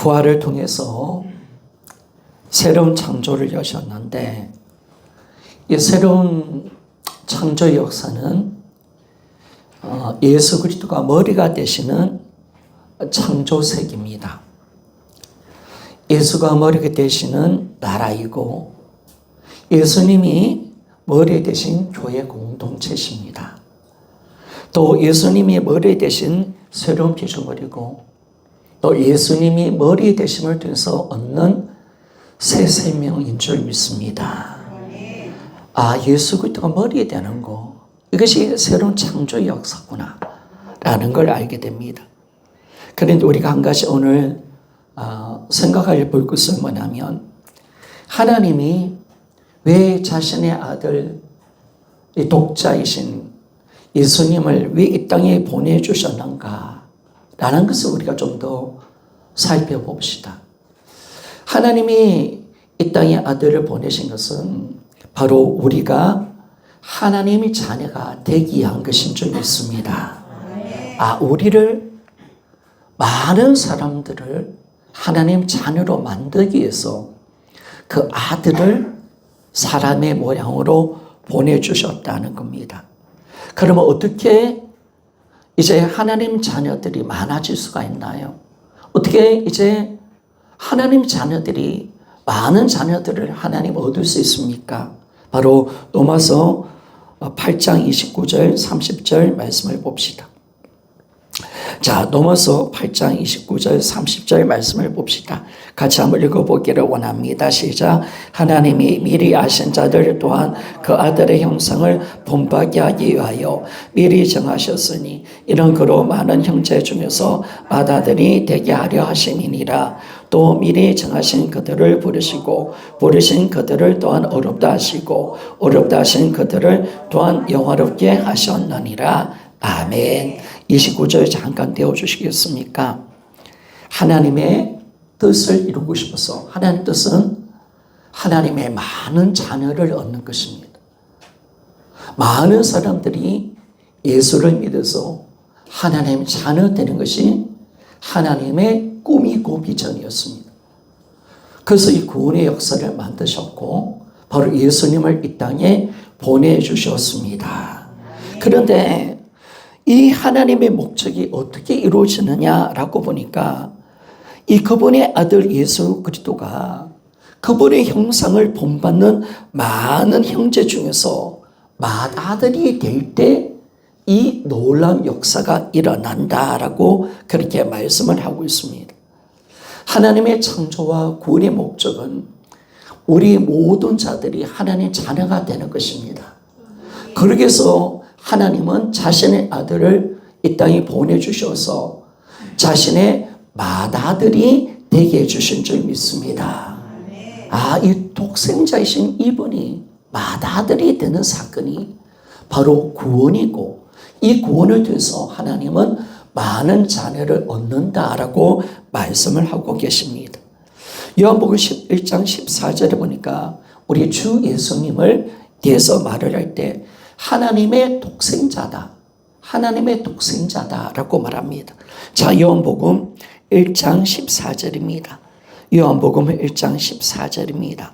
부활을 통해서 새로운 창조를 여셨는데 이 새로운 창조 역사는 예수 그리스도가 머리가 되시는 창조세계입니다. 예수가 머리가 되시는 나라이고 예수님이 머리 되신 교회 공동체십니다. 또 예수님이 머리 되신 새로운 피조물이고 또 예수님이 머리 되심을 통해서 얻는 새 생명인 줄 믿습니다. 예수 그리스도가 머리 되는 거, 이것이 새로운 창조 역사구나 라는 걸 알게 됩니다. 그런데 우리가 한 가지 오늘 생각할 볼 것은 뭐냐면 하나님이 왜 자신의 아들 이 독자이신 예수님을 왜 이 땅에 보내주셨는가 라는 것을 우리가 좀 더 살펴봅시다. 하나님이 이 땅에 아들을 보내신 것은 바로 우리가 하나님의 자녀가 되기 위한 것인 줄 믿습니다. 우리를 많은 사람들을 하나님 자녀로 만들기 위해서 그 아들을 사람의 모양으로 보내주셨다는 겁니다. 그러면 어떻게 이제 하나님 자녀들이 많아질 수가 있나요? 어떻게 이제 하나님 자녀들이 많은 자녀들을 하나님 얻을 수 있습니까? 바로 로마서 8장 29절 30절 말씀을 봅시다. 자, 로마서 8장 29절 30절 말씀을 봅시다. 같이 한번 읽어보기를 원합니다. 시작. 하나님이 미리 아신 자들 또한 그 아들의 형상을 본받게 하기 위하여 미리 정하셨으니 이런 그로 많은 형제 중에서 맏아들이 되게 하려 하심이니라. 또 미리 정하신 그들을 부르시고 부르신 그들을 또한 어렵다 하시고 어렵다 하신 그들을 또한 영화롭게 하셨느니라. 아멘. 29절 잠깐 떼어주시겠습니까? 하나님의 뜻을 이루고 싶어서 하나님의 뜻은 하나님의 많은 자녀를 얻는 것입니다. 많은 사람들이 예수를 믿어서 하나님의 자녀 되는 것이 하나님의 꿈이고 비전이었습니다. 그래서 이 구원의 역사를 만드셨고 바로 예수님을 이 땅에 보내주셨습니다. 그런데 이 하나님의 목적이 어떻게 이루어지느냐라고 보니까 이 그분의 아들 예수 그리스도가 그분의 형상을 본받는 많은 형제 중에서 맏아들이 될 때 이 놀라운 역사가 일어난다라고 그렇게 말씀을 하고 있습니다. 하나님의 창조와 구원의 목적은 우리 모든 자들이 하나님의 자녀가 되는 것입니다. 그러기 위해서 하나님은 자신의 아들을 이 땅에 보내주셔서 자신의 맏아들이 되게 해주신 줄 믿습니다. 이 독생자이신 이분이 맏아들이 되는 사건이 바로 구원이고 이 구원을 통해서 하나님은 많은 자녀를 얻는다라고 말씀을 하고 계십니다. 요한복음 11장 14절에 보니까 우리 주 예수님을 대해서 말을 할 때 하나님의 독생자다. 하나님의 독생자다라고 말합니다. 자, 요한복음 1장 14절입니다. 요한복음 1장 14절입니다.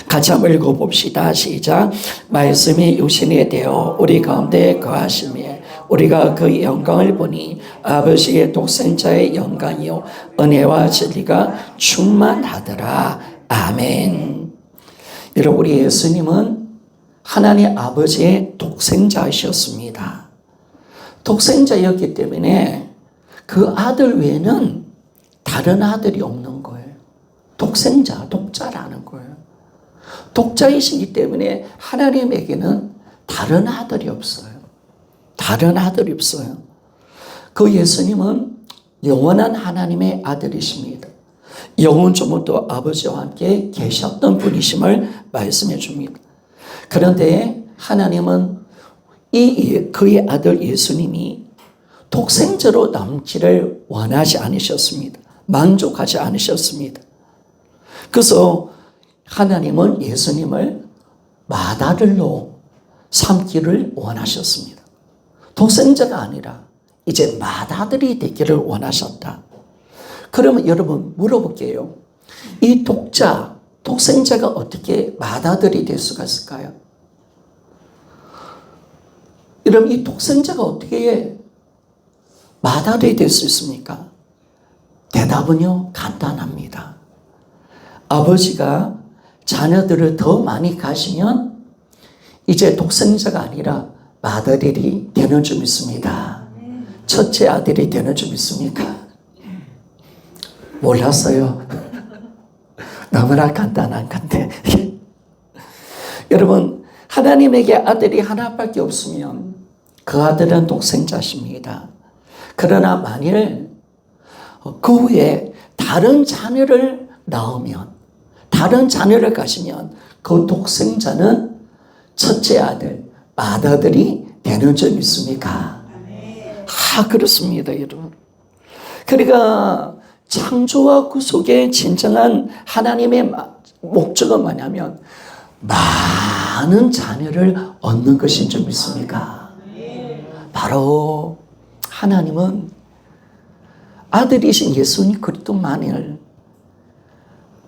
같이 한번 읽어봅시다. 시작. 말씀이 육신이 되어 우리 가운데 거하시며 우리가 그 영광을 보니 아버지의 독생자의 영광이요 은혜와 진리가 충만하더라. 아멘. 여러분, 우리 예수님은 하나님 아버지의 독생자이셨습니다. 독생자였기 때문에 그 아들 외에는 다른 아들이 없는 거예요. 독생자, 독자라는 거예요. 독자이시기 때문에 하나님에게는 다른 아들이 없어요. 다른 아들이 없어요. 그 예수님은 영원한 하나님의 아들이십니다. 영원조부터 아버지와 함께 계셨던 분이심을 말씀해 줍니다. 그런데 하나님은 그의 아들 예수님이 독생자로 남기를 원하지 않으셨습니다. 만족하지 않으셨습니다. 그래서 하나님은 예수님을 맏아들로 삼기를 원하셨습니다. 독생자가 아니라 이제 맏아들이 되기를 원하셨다. 그러면 여러분 물어볼게요. 이 독생자가 어떻게 맏아들이 될 수가 있을까요? 여러분 이 독생자가 어떻게 맏아들이 될 수 있습니까? 대답은요 간단합니다. 아버지가 자녀들을 더 많이 가시면 이제 독생자가 아니라 맏아들이 되는 줄 믿습니다. 첫째 아들이 되는 줄 믿습니까? 몰랐어요. 너무나 간단한 건데. 여러분 하나님에게 아들이 하나밖에 없으면 그 아들은 독생자십니다. 그러나 만일 그 후에 다른 자녀를 낳으면, 다른 자녀를 가시면 그 독생자는 첫째 아들, 맏아들이 되는 줄 믿습니까? 그렇습니다, 여러분. 그러니까 창조와 구속의 진정한 하나님의 목적은 뭐냐면 많은 자녀를 얻는 것인 줄 믿습니까? 바로 하나님은 아들이신 예수님 그리스도만을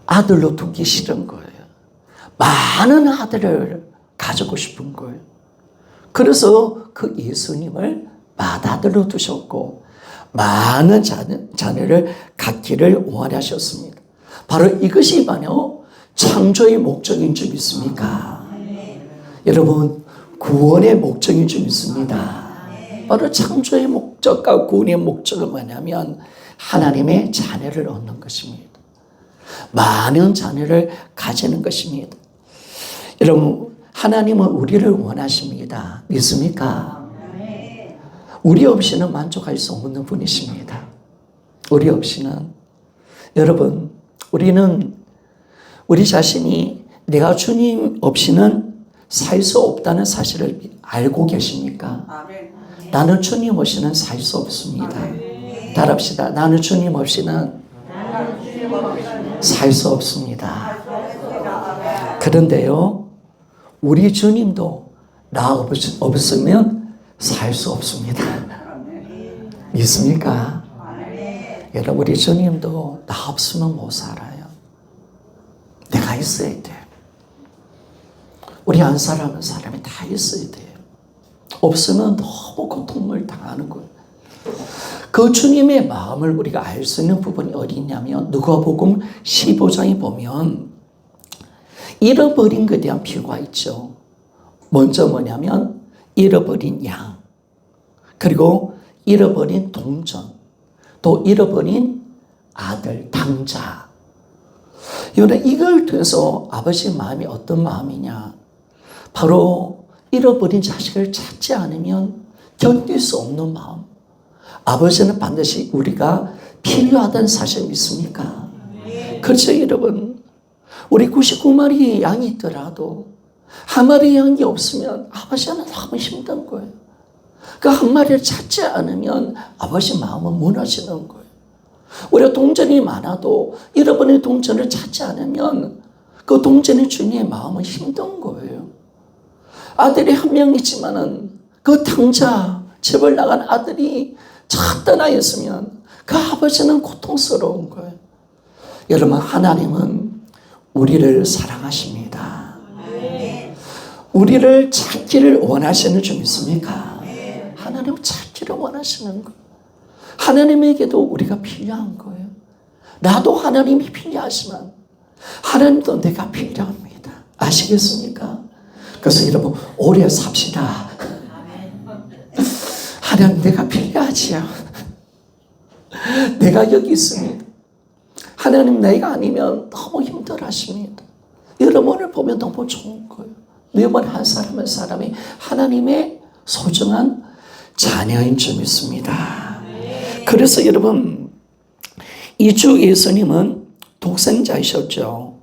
아들로 두기 싫은 거예요. 많은 아들을 가지고 싶은 거예요. 그래서 그 예수님을 맏아들로 두셨고 많은 자녀를 갖기를 원하셨습니다. 바로 이것이 바로 창조의 목적인 줄 믿습니까? 여러분 구원의 목적인 줄 믿습니다. 바로 창조의 목적과 구원의 목적은 뭐냐면 하나님의 자녀를 얻는 것입니다. 많은 자녀를 가지는 것입니다. 여러분 하나님은 우리를 원하십니다. 믿습니까? 우리 없이는 만족할 수 없는 분이십니다. 우리 없이는. 여러분 우리는 우리 자신이 내가 주님 없이는 살 수 없다는 사실을 알고 계십니까? 나는 주님 없이는 살 수 없습니다. 따라합시다. 나는 주님 없이는 살 수 없습니다. 그런데요 우리 주님도 나 없으면 살 수 없습니다. 믿습니까? 여러분 우리 주님도 나 없으면 못 살아요. 내가 있어야 돼. 우리 한 사람은 사람이 다 있어야 돼요. 없으면 너무 고통을 당하는 거예요. 그 주님의 마음을 우리가 알 수 있는 부분이 어디 있냐면 누가복음 15장에 보면 잃어버린 것에 대한 비유가 있죠. 먼저 뭐냐면 잃어버린 양, 그리고 잃어버린 동전, 또 잃어버린 아들, 당자. 이걸 통해서 아버지의 마음이 어떤 마음이냐. 바로 잃어버린 자식을 찾지 않으면 견딜 수 없는 마음. 아버지는 반드시 우리가 필요하다는 사실 믿습니까? 그렇죠, 여러분. 우리 99마리 양이 있더라도 한 마리 양이 없으면 아버지는 너무 힘든 거예요. 그 한 마리를 찾지 않으면 아버지 마음은 무너지는 거예요. 우리가 동전이 많아도 잃어버린 동전을 찾지 않으면 그 동전의 주인의 마음은 힘든 거예요. 아들이 한 명이지만은 그 당자, 집을 나간 아들이 찾다 있으면 그 아버지는 고통스러운 거예요. 여러분, 하나님은 우리를 사랑하십니다. 우리를 찾기를 원하시는 줄 믿습니까? 하나님은 찾기를 원하시는 거예요. 하나님에게도 우리가 필요한 거예요. 나도 하나님이 필요하지만 하나님도 내가 필요합니다. 아시겠습니까? 그래서 여러분 오래 삽시다. 하나님 내가 필요하지요. 내가 여기 있습니다. 하나님 내가 아니면 너무 힘들어하십니다. 여러분을 보면 너무 좋은 거예요. 매번 한 사람 한 사람이 하나님의 소중한 자녀인 줄 믿습니다. 그래서 여러분 이 주 예수님은 독생자이셨죠.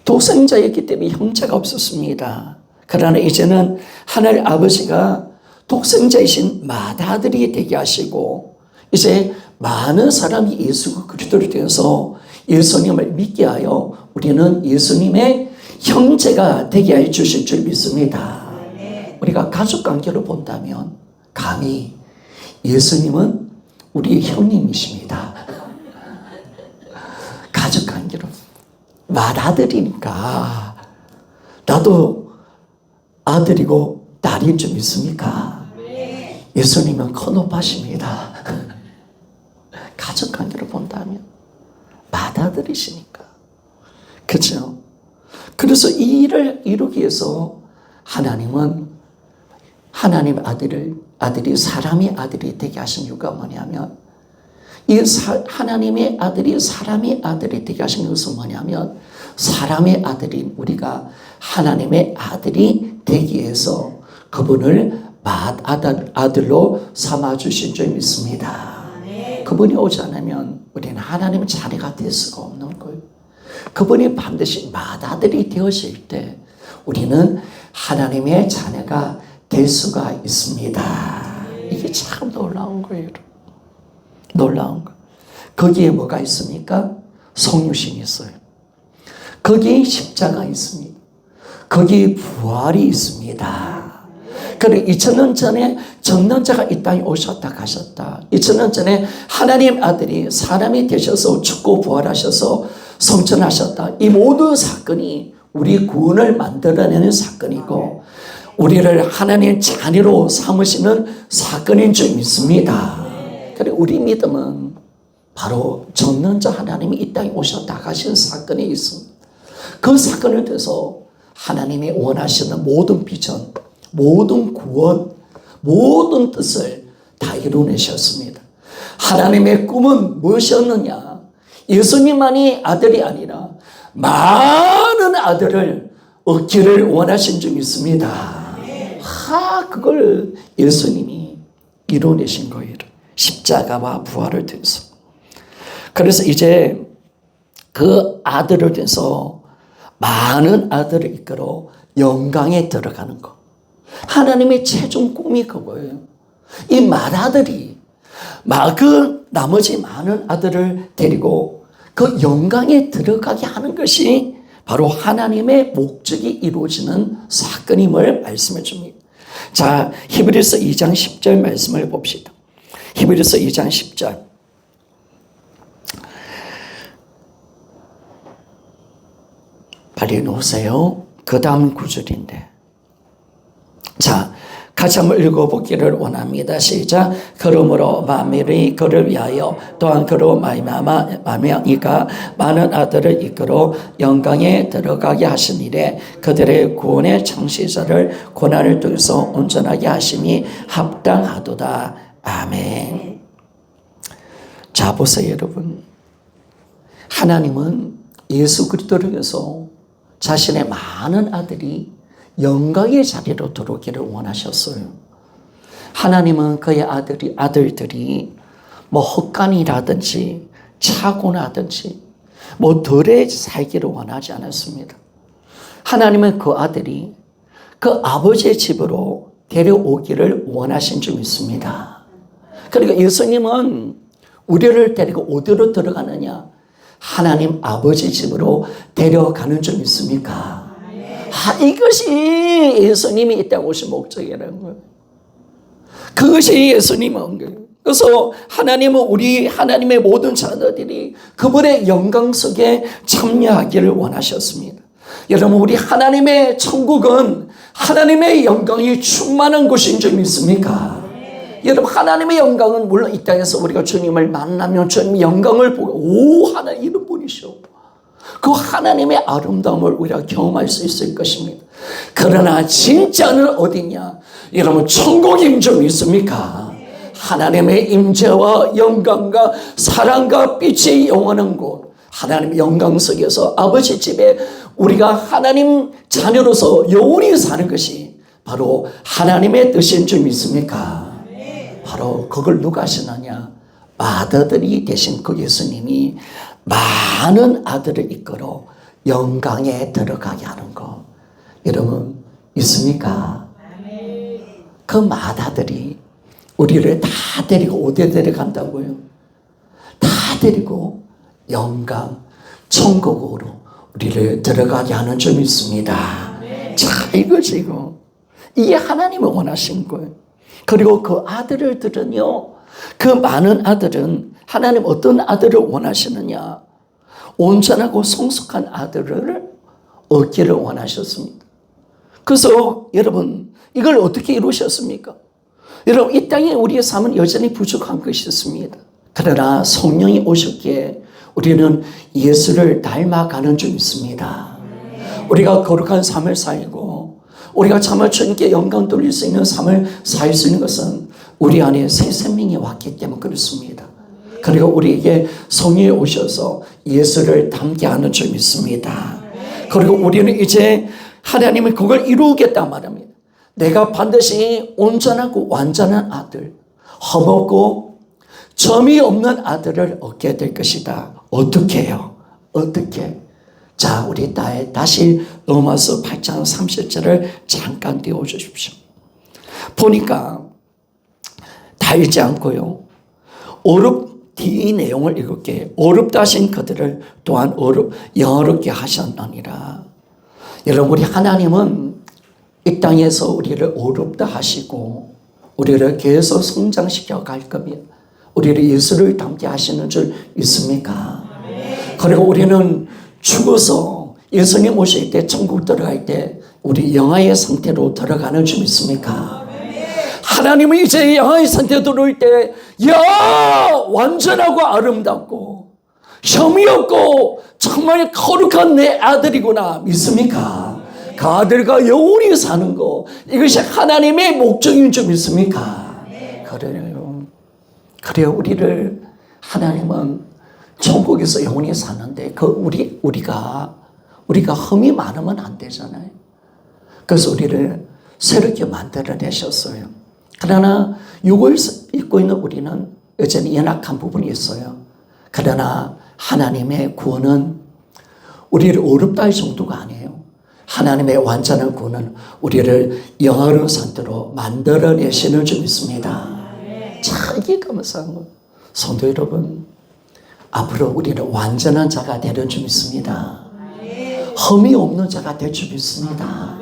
독생자였기 때문에 형제가 없었습니다. 그러나 이제는 하늘 아버지가 독생자이신 맏아들이 되게 하시고 이제 많은 사람이 예수 그리스도를 통해서 예수님을 믿게 하여 우리는 예수님의 형제가 되게 해 주실 줄 믿습니다. 우리가 가족관계로 본다면 감히 예수님은 우리의 형님이십니다. 맏아들이니까 나도 아들이고 딸인 줄 믿습니까? 예수님은 큰오빠십니다. 가족관계로 본다면 맏아들이시니까. 그렇죠? 그래서 이 일을 이루기 위해서 하나님은 하나님의 아들이 사람의 아들이 되게 하신 이유가 뭐냐면, 하나님의 아들이 사람의 아들이 되게 하신 것은 뭐냐면, 사람의 아들인 우리가 하나님의 아들이 되기 위해서 그분을 맏아들로 삼아주신 줄 믿습니다. 그분이 오지 않으면 우리는 하나님의 자녀가 될 수가 없는 거예요. 그분이 반드시 맏아들이 되어질 때 우리는 하나님의 자녀가 될 수가 있습니다. 이게 참 놀라운 거예요. 놀라운 거. 거기에 뭐가 있습니까? 성육신이 있어요. 거기에 십자가 있습니다. 거기에 부활이 있습니다. 그래 2000년 전에 전능자가 이 땅에 오셨다 가셨다. 2000년 전에 하나님 아들이 사람이 되셔서 죽고 부활하셔서 성천하셨다. 이 모든 사건이 우리 구원을 만들어내는 사건이고 우리를 하나님 자녀로 삼으시는 사건인 줄 믿습니다. 그래 우리 믿음은 바로 전능자 하나님이 이 땅에 오셨다 가신 사건이 있습니다. 그 사건을 통해서 하나님이 원하시는 모든 비전, 모든 구원, 모든 뜻을 다 이루내셨습니다. 하나님의 꿈은 무엇이었느냐? 예수님만이 아들이 아니라 많은 아들을 얻기를 원하신 줄 믿습니다. 그걸 예수님이 이루내신 거예요. 십자가와 부활을 통해서. 그래서 이제 그 아들을 통해서 많은 아들을 이끌어 영광에 들어가는 거. 하나님의 최종 꿈이 그거예요. 이 맏아들이 그 나머지 많은 아들을 데리고 그 영광에 들어가게 하는 것이 바로 하나님의 목적이 이루어지는 사건임을 말씀해 줍니다. 자, 히브리서 2장 10절 말씀을 봅시다. 히브리서 2장 10절. 빨리 놓으세요. 그 다음 구절인데. 자, 같이 한번 읽어보기를 원합니다. 시작. 그러므로 만민이 그를 위하여 또한 그로 말미암아 이가 많은 아들을 이끌어 영광에 들어가게 하신 이래 그들의 구원의 창시자를 고난을 통해서 온전하게 하심이 합당하도다. 아멘. 자, 보세요 여러분. 하나님은 예수 그리스도를 위해서 자신의 많은 아들이 영광의 자리로 들어오기를 원하셨어요. 하나님은 그의 아들들이 뭐 헛간이라든지 차고나든지 뭐 덜에 살기를 원하지 않았습니다. 하나님은 그 아들이 그 아버지의 집으로 데려오기를 원하신 줄 믿습니다. 그러니까 예수님은 우리를 데리고 어디로 들어가느냐? 하나님 아버지 집으로 데려가는 줄 믿습니까? 이것이 예수님이 이 땅에 오신 목적이라는 거예요. 그것이 예수님이 온 거예요. 그래서 하나님은 우리 하나님의 모든 자녀들이 그분의 영광 속에 참여하기를 원하셨습니다. 여러분 우리 하나님의 천국은 하나님의 영광이 충만한 곳인 줄 믿습니까? 여러분 하나님의 영광은 물론 이 땅에서 우리가 주님을 만나면 주님의 영광을 보고 하나님 이런 분이시오. 그 하나님의 아름다움을 우리가 경험할 수 있을 것입니다. 그러나 진짜는 어디냐? 여러분 천국인 줄 믿습니까? 하나님의 임재와 영광과 사랑과 빛이 영원한 곳, 하나님의 영광 속에서 아버지 집에 우리가 하나님 자녀로서 영원히 사는 것이 바로 하나님의 뜻인 줄 믿습니까? 바로 그걸 누가 하시느냐? 맏아들이 되신 그 예수님이 많은 아들을 이끌어 영광에 들어가게 하는 것. 여러분 있습니까? 그 맏아들이 우리를 다 데리고 어디에 데려간다고요? 다 데리고 영광, 천국으로 우리를 들어가게 하는 줄 믿습니다. 자, 이거 이게 하나님이 원하신 거예요. 그리고 그 아들들은요, 그 많은 아들은 하나님 어떤 아들을 원하시느냐? 온전하고 성숙한 아들을 얻기를 원하셨습니다. 그래서 여러분 이걸 어떻게 이루셨습니까? 여러분 이 땅에 우리의 삶은 여전히 부족한 것이 있습니다. 그러나 성령이 오셨기에 우리는 예수를 닮아가는 줄 믿습니다. 우리가 거룩한 삶을 살고 우리가 참으로 주님께 영광 돌릴 수 있는 삶을 살 수 있는 것은 우리 안에 새 생명이 왔기 때문에 그렇습니다. 그리고 우리에게 성령이 오셔서 예수를 닮게 하는 줄 믿습니다. 그리고 우리는 이제 하나님은 그걸 이루겠다 말합니다. 내가 반드시 온전하고 완전한 아들, 험없고 점이 없는 아들을 얻게 될 것이다. 어떻게 해요? 어떻게? 자, 우리 다시 로마서 8장 30절을 잠깐 띄워주십시오. 보니까 다 읽지 않고요. 이 내용을 읽을게요. 어렵다 하신 그들을 또한 영어롭게 하셨느니라. 여러분 우리 하나님은 이 땅에서 우리를 어렵다 하시고 우리를 계속 성장시켜 갈 겁니다. 우리를 예수를 닮게 하시는 줄 믿습니까? 그리고 우리는 죽어서 예수님 오실 때 천국 들어갈 때 우리 영화의 상태로 들어가는 줄 믿습니까? 하나님은 이제 영화의 상태로 들어올 때 완전하고 아름답고 혐의 없고 정말 거룩한 내 아들이구나 믿습니까? 그 아들과 영원히 사는 거 이것이 하나님의 목적인 줄 믿습니까? 그래요. 그래요. 우리를 하나님은 천국에서 영원히 사는데 우리가 흠이 많으면 안 되잖아요. 그래서 우리를 새롭게 만들어내셨어요. 그러나 육을 입고 있는 우리는 여전히 연약한 부분이 있어요. 그러나 하나님의 구원은 우리를 어렵다 할 정도가 아니에요. 하나님의 완전한 구원은 우리를 영화로운 상태로 만들어내시는 줄 믿습니다. 자, 이게 감사한 거예요. 성도 여러분, 앞으로 우리는 완전한 자가 되는 줄 믿습니다. 흠이 없는 자가 될 줄 믿습니다.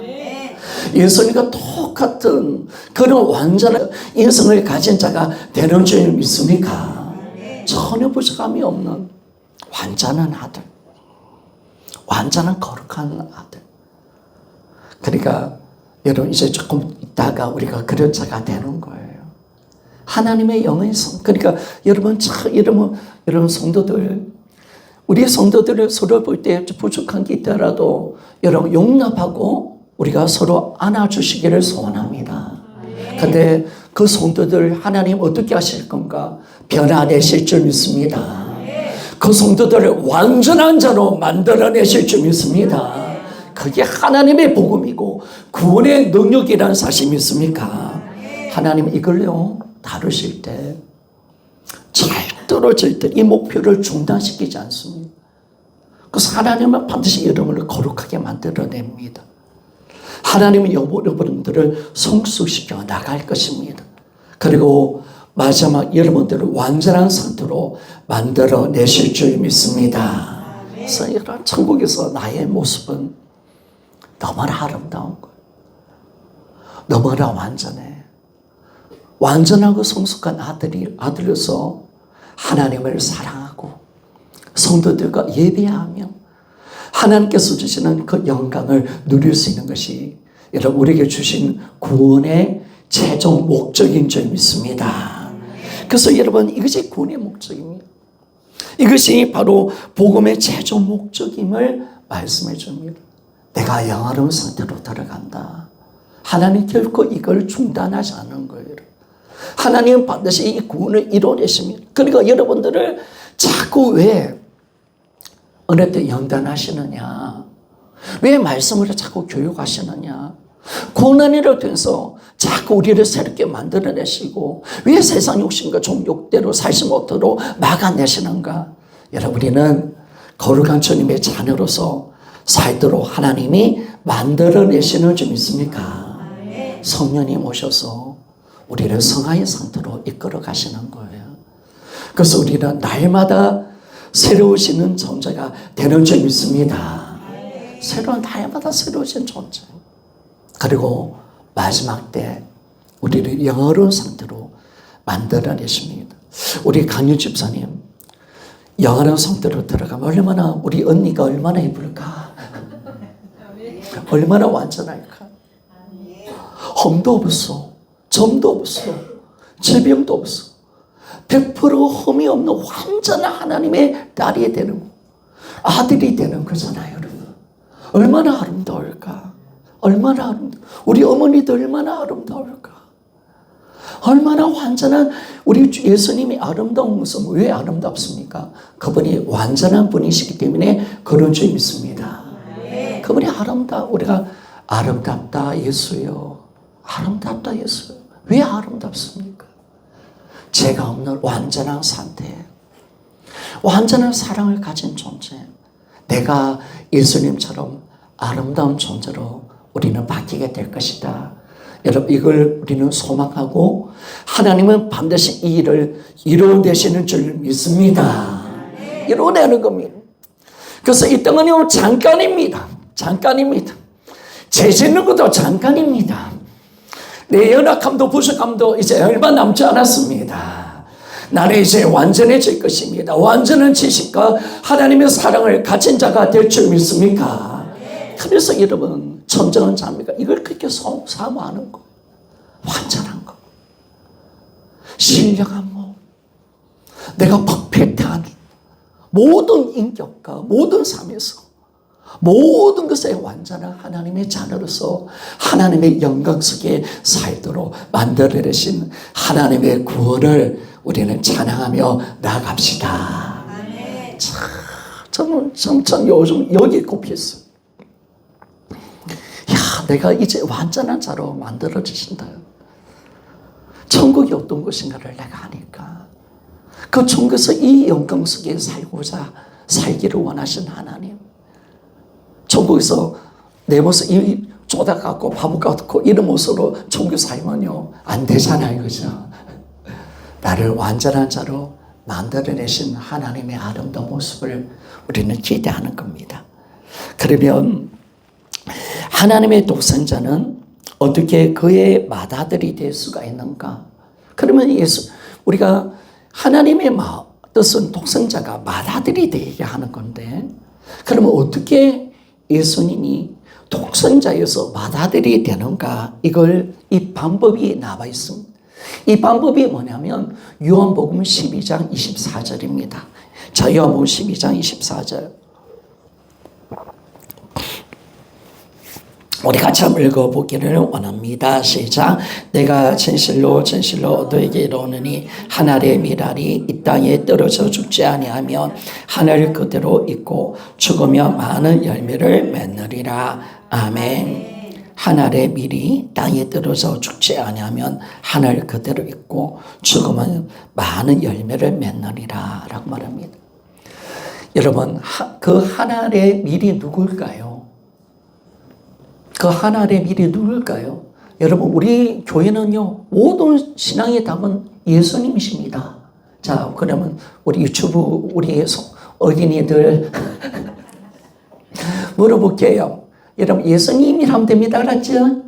예수님과 똑같은 그런 완전한 인성을 가진 자가 되는 줄 믿습니까? 전혀 부족함이 없는 완전한 아들, 완전한 거룩한 아들. 그러니까 여러분 이제 조금 있다가 우리가 그런 자가 되는 거예요. 하나님의 영의 성. 그러니까 여러분 성도들, 우리 성도들을 서로 볼 때 부족한 게 있더라도 여러분 용납하고 우리가 서로 안아주시기를 소원합니다. 그런데 그 성도들 하나님 어떻게 하실 건가? 변화내실 줄 믿습니다. 그 성도들을 완전한 자로 만들어내실 줄 믿습니다. 그게 하나님의 복음이고 구원의 능력이라는 사실 믿습니까? 하나님 이걸요 다루실 때 절대로 이 목표를 중단시키지 않습니다. 그래서 하나님은 반드시 여러분을 거룩하게 만들어냅니다. 하나님은 여러분들을 성숙시켜 나갈 것입니다. 그리고 마지막 여러분들을 완전한 상태로 만들어내실 줄 믿습니다. 그래서 여러분 천국에서 나의 모습은 너무나 아름다운 거예요. 너무나 완전해. 완전하고 성숙한 아들로서 하나님을 사랑하고 성도들과 예배하며 하나님께서 주시는 그 영광을 누릴 수 있는 것이 여러분 우리에게 주신 구원의 최종 목적인 줄 믿습니다. 그래서 여러분 이것이 구원의 목적입니다. 이것이 바로 복음의 최종 목적임을 말씀해 줍니다. 내가 영화로운 상태로 들어간다. 하나님 결코 이걸 중단하지 않는 거예요. 하나님은 반드시 이 구원을 이루어내십니다. 그러니까 여러분들을 자꾸 왜 어느 때 연단하시느냐? 왜 말씀을 자꾸 교육하시느냐? 고난이를 통해서 자꾸 우리를 새롭게 만들어내시고 왜 세상 욕심과 종욕대로 살지 못하도록 막아내시는가? 여러분 우리는 거룩한 주님의 자녀로서 살도록 하나님이 만들어내시는 줄 믿습니까? 성령님 오셔서 우리를 성화의 상태로 이끌어 가시는 거예요. 그래서 우리는 날마다 새로우시는 존재가 되는 줄 믿습니다. 날마다 새로우신 존재. 그리고 마지막 때 우리를 영어로운 상태로 만들어내십니다. 우리 강유 집사님 영화는 성대로 들어가면 얼마나 우리 언니가 얼마나 예쁠까? 얼마나 완전할까? 험도 없어, 점도 없어, 질병도 없어. 100% 흠이 없는 완전한 하나님의 딸이 되는 거, 아들이 되는 거잖아요, 여러분. 얼마나 아름다울까? 얼마나 아름다워. 우리 어머니도 얼마나 아름다울까? 얼마나 완전한 우리 예수님이 아름다운 것은 왜 아름답습니까? 그분이 완전한 분이시기 때문에 그런 줄 믿습니다. 그분이 우리가 아름답다 예수요. 아름답다 예수요. 왜 아름답습니까? 죄가 없는 완전한 상태, 완전한 사랑을 가진 존재. 내가 예수님처럼 아름다운 존재로 우리는 바뀌게 될 것이다. 여러분, 이걸 우리는 소망하고 하나님은 반드시 이 일을 이루어내시는 줄 믿습니다. 이루어내는 겁니다. 그래서 이 땅은 잠깐입니다. 잠깐입니다. 죄 짓는 것도 잠깐입니다. 내 연약함도 부족함도 이제 얼마 남지 않았습니다. 나는 이제 완전해질 것입니다. 완전한 지식과 하나님의 사랑을 가진 자가 될 줄 믿습니까? 그래서 여러분, 천정한 자입니까? 이걸 그렇게 사모하는 거. 완전한 거. 신령한 몸. 내가 퍼펙트한 모든 인격과 모든 삶에서 모든 것에 완전한 하나님의 자녀로서 하나님의 영광 속에 살도록 만들어내신 하나님의 구원을 우리는 찬양하며 나아갑시다. 저는 요즘 여기 꼽혔어요. 내가 이제 완전한 자로 만들어주신다. 천국이 어떤 곳인가를 내가 아니까. 그 천국에서 이 영광 속에 살기를 원하신 하나님. 천국에서 내 모습 쪼다 같고 바보 같고 이런 모습으로 천국 살면요 안 되잖아요, 그죠? 나를 완전한 자로 만들어내신 하나님의 아름다운 모습을 우리는 기대하는 겁니다. 그러면 하나님의 독생자는 어떻게 그의 맏아들이 될 수가 있는가? 그러면 우리가 하나님의 뜻은 독생자가 맏아들이 되게 하는 건데, 그러면 어떻게 예수님이 독생자여서 맏아들이 되는가? 이 방법이 나와 있습니다. 이 방법이 뭐냐면 요한복음 12장 24절입니다. 자, 요한복음 12장 24절. 우리 같이 한번 읽어보기를 원합니다. 시작. 내가 진실로 너에게 이르노니 한 알의 밀알이 이 땅에 떨어져 죽지 아니하면 하늘 그대로 있고 죽으면 많은 열매를 맺느리라. 아멘. 한 알의 밀이 땅에 떨어져 죽지 아니하면 하늘 그대로 있고 죽으면 많은 열매를 맺느리라 라고 말합니다. 여러분, 그 한 알의 밀이 누굴까요? 그 한 알의 밀이 누굴까요? 여러분, 우리 교회는요, 모든 신앙의 답은 예수님이십니다. 자, 그러면 우리 유튜브 우리 어린이들 물어볼게요. 여러분, 예수님이라면 됩니다. 알았죠?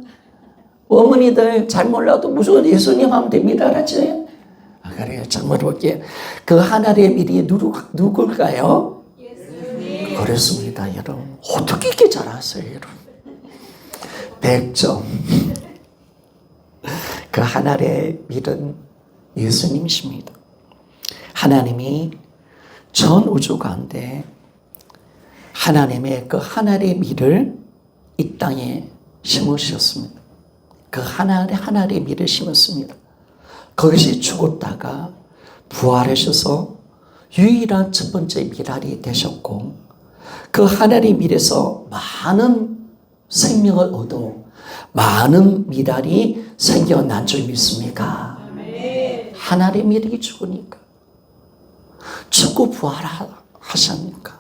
어머니들 잘 몰라도 무조건 예수님 하면 됩니다. 알았죠? 그래요. 잘 물어볼게요. 그 한 알의 밀이 누굴까요? 예수님. 그렇습니다, 여러분. 어떻게 이렇게 잘 아세요, 여러분? 100점. 그 한 알의 밀은 예수님이십니다. 하나님이 전 우주 가운데 하나님의 그 한 알의 밀을 이 땅에 심으셨습니다. 그 한 알의 밀을 심었습니다. 그것이 죽었다가 부활하셔서 유일한 첫 번째 밀알이 되셨고, 그 한 알의 밀에서 많은 생명을 얻어 많은 밀알이 생겨난 줄 믿습니까? 한 알의 밀이 죽으니까, 죽고 부활하셨으니까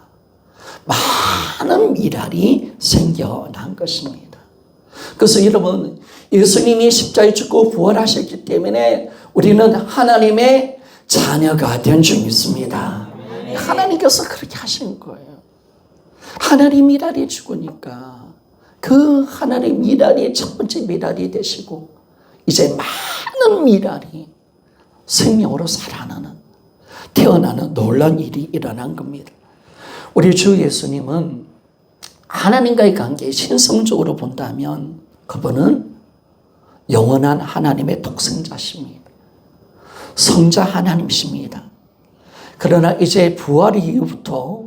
많은 밀알이 생겨난 것입니다. 그래서 여러분, 예수님이 십자가에 죽고 부활하셨기 때문에 우리는 하나님의 자녀가 된 줄 믿습니다. 하나님께서 그렇게 하신 거예요. 하나님 밀알이 죽으니까 그 하나님의 밀알이 첫 번째 밀알이 되시고, 이제 많은 밀알이 생명으로 살아나는, 태어나는 놀라운 일이 일어난 겁니다. 우리 주 예수님은 하나님과의 관계에 신성적으로 본다면 그분은 영원한 하나님의 독생자십니다. 성자 하나님이십니다. 그러나 이제 부활 이후부터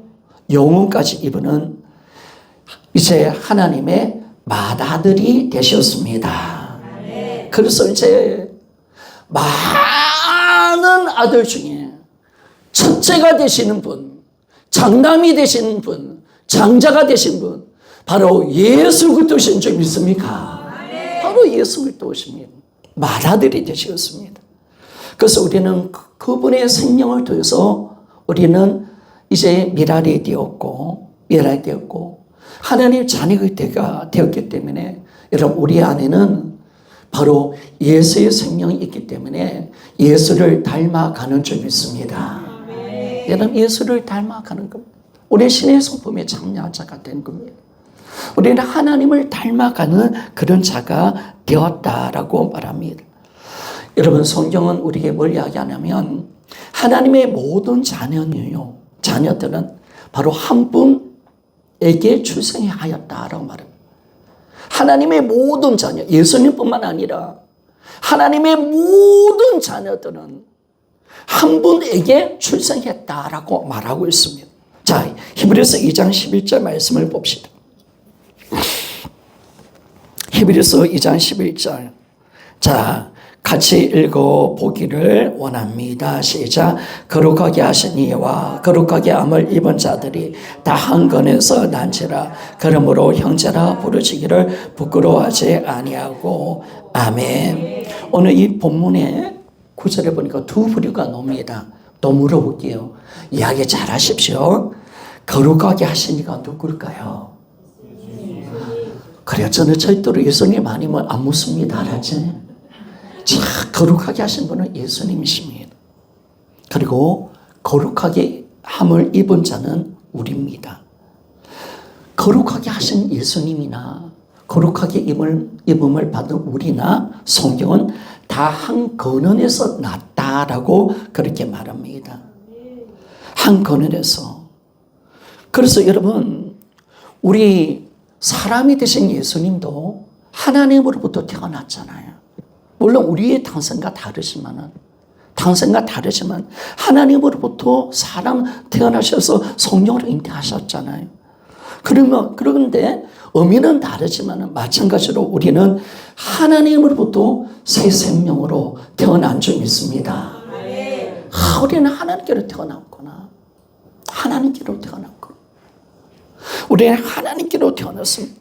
영원까지 이분은 이제 하나님의 맏아들이 되셨습니다. 그래서 이제 많은 아들 중에 첫째가 되시는 분, 장남이 되시는 분, 장자가 되신 분, 바로 예수 그리스도신 줄 믿습니까? 바로 예수 그리스도십니다. 맏아들이 되셨습니다. 그래서 우리는 그분의 생명을 통해서 우리는 이제 미랄이 되었고 하나님의 자녀가 되었기 때문에 여러분 우리 안에는 바로 예수의 생명이 있기 때문에 예수를 닮아가는 줄 믿습니다. 여러분 예수를 닮아가는 겁니다. 우리 신의 성품에 참여한 자가 된 겁니다. 우리는 하나님을 닮아가는 그런 자가 되었다라고 말합니다. 여러분 성경은 우리에게 뭘 이야기하냐면 하나님의 모든 자녀들은 바로 한 분에게 출생하였다라고 말합니다. 하나님의 모든 자녀, 예수님뿐만 아니라 하나님의 모든 자녀들은 한 분에게 출생했다라고 말하고 있습니다. 자, 히브리서 2장 11절 말씀을 봅시다. 히브리서 2장 11절. 자, 같이 읽어보기를 원합니다. 시작. 거룩하게 하신 이와 거룩하게 함을 입은 자들이 다 한 건에서 난지라. 그러므로 형제라 부르시기를 부끄러워하지 아니하고. 아멘. 오늘 이 본문의 구절에 보니까 두 부류가 나옵니다. 또 물어볼게요. 이야기 잘 하십시오. 거룩하게 하신 이가 누굴까요? 그래요. 저는 절대로 예수님 아니면 안 묻습니다. 알았지? 자, 거룩하게 하신 분은 예수님이십니다. 그리고 거룩하게 함을 입은 자는 우리입니다. 거룩하게 하신 예수님이나 거룩하게 입음을 받은 우리나 성경은 다 한 근원에서 났다라고 그렇게 말합니다. 한 근원에서. 그래서 여러분 우리 사람이 되신 예수님도 하나님으로부터 태어났잖아요. 물론 우리의 탄생과 다르지만 하나님으로부터 사람 태어나셔서 성령으로 잉태하셨잖아요. 그런데 의미는 다르지만 마찬가지로 우리는 하나님으로부터 새 생명으로 태어난 줄 믿습니다. 우리는 하나님께로 태어났구나. 하나님께로 태어났구나. 우리는 하나님께로 태어났습니다.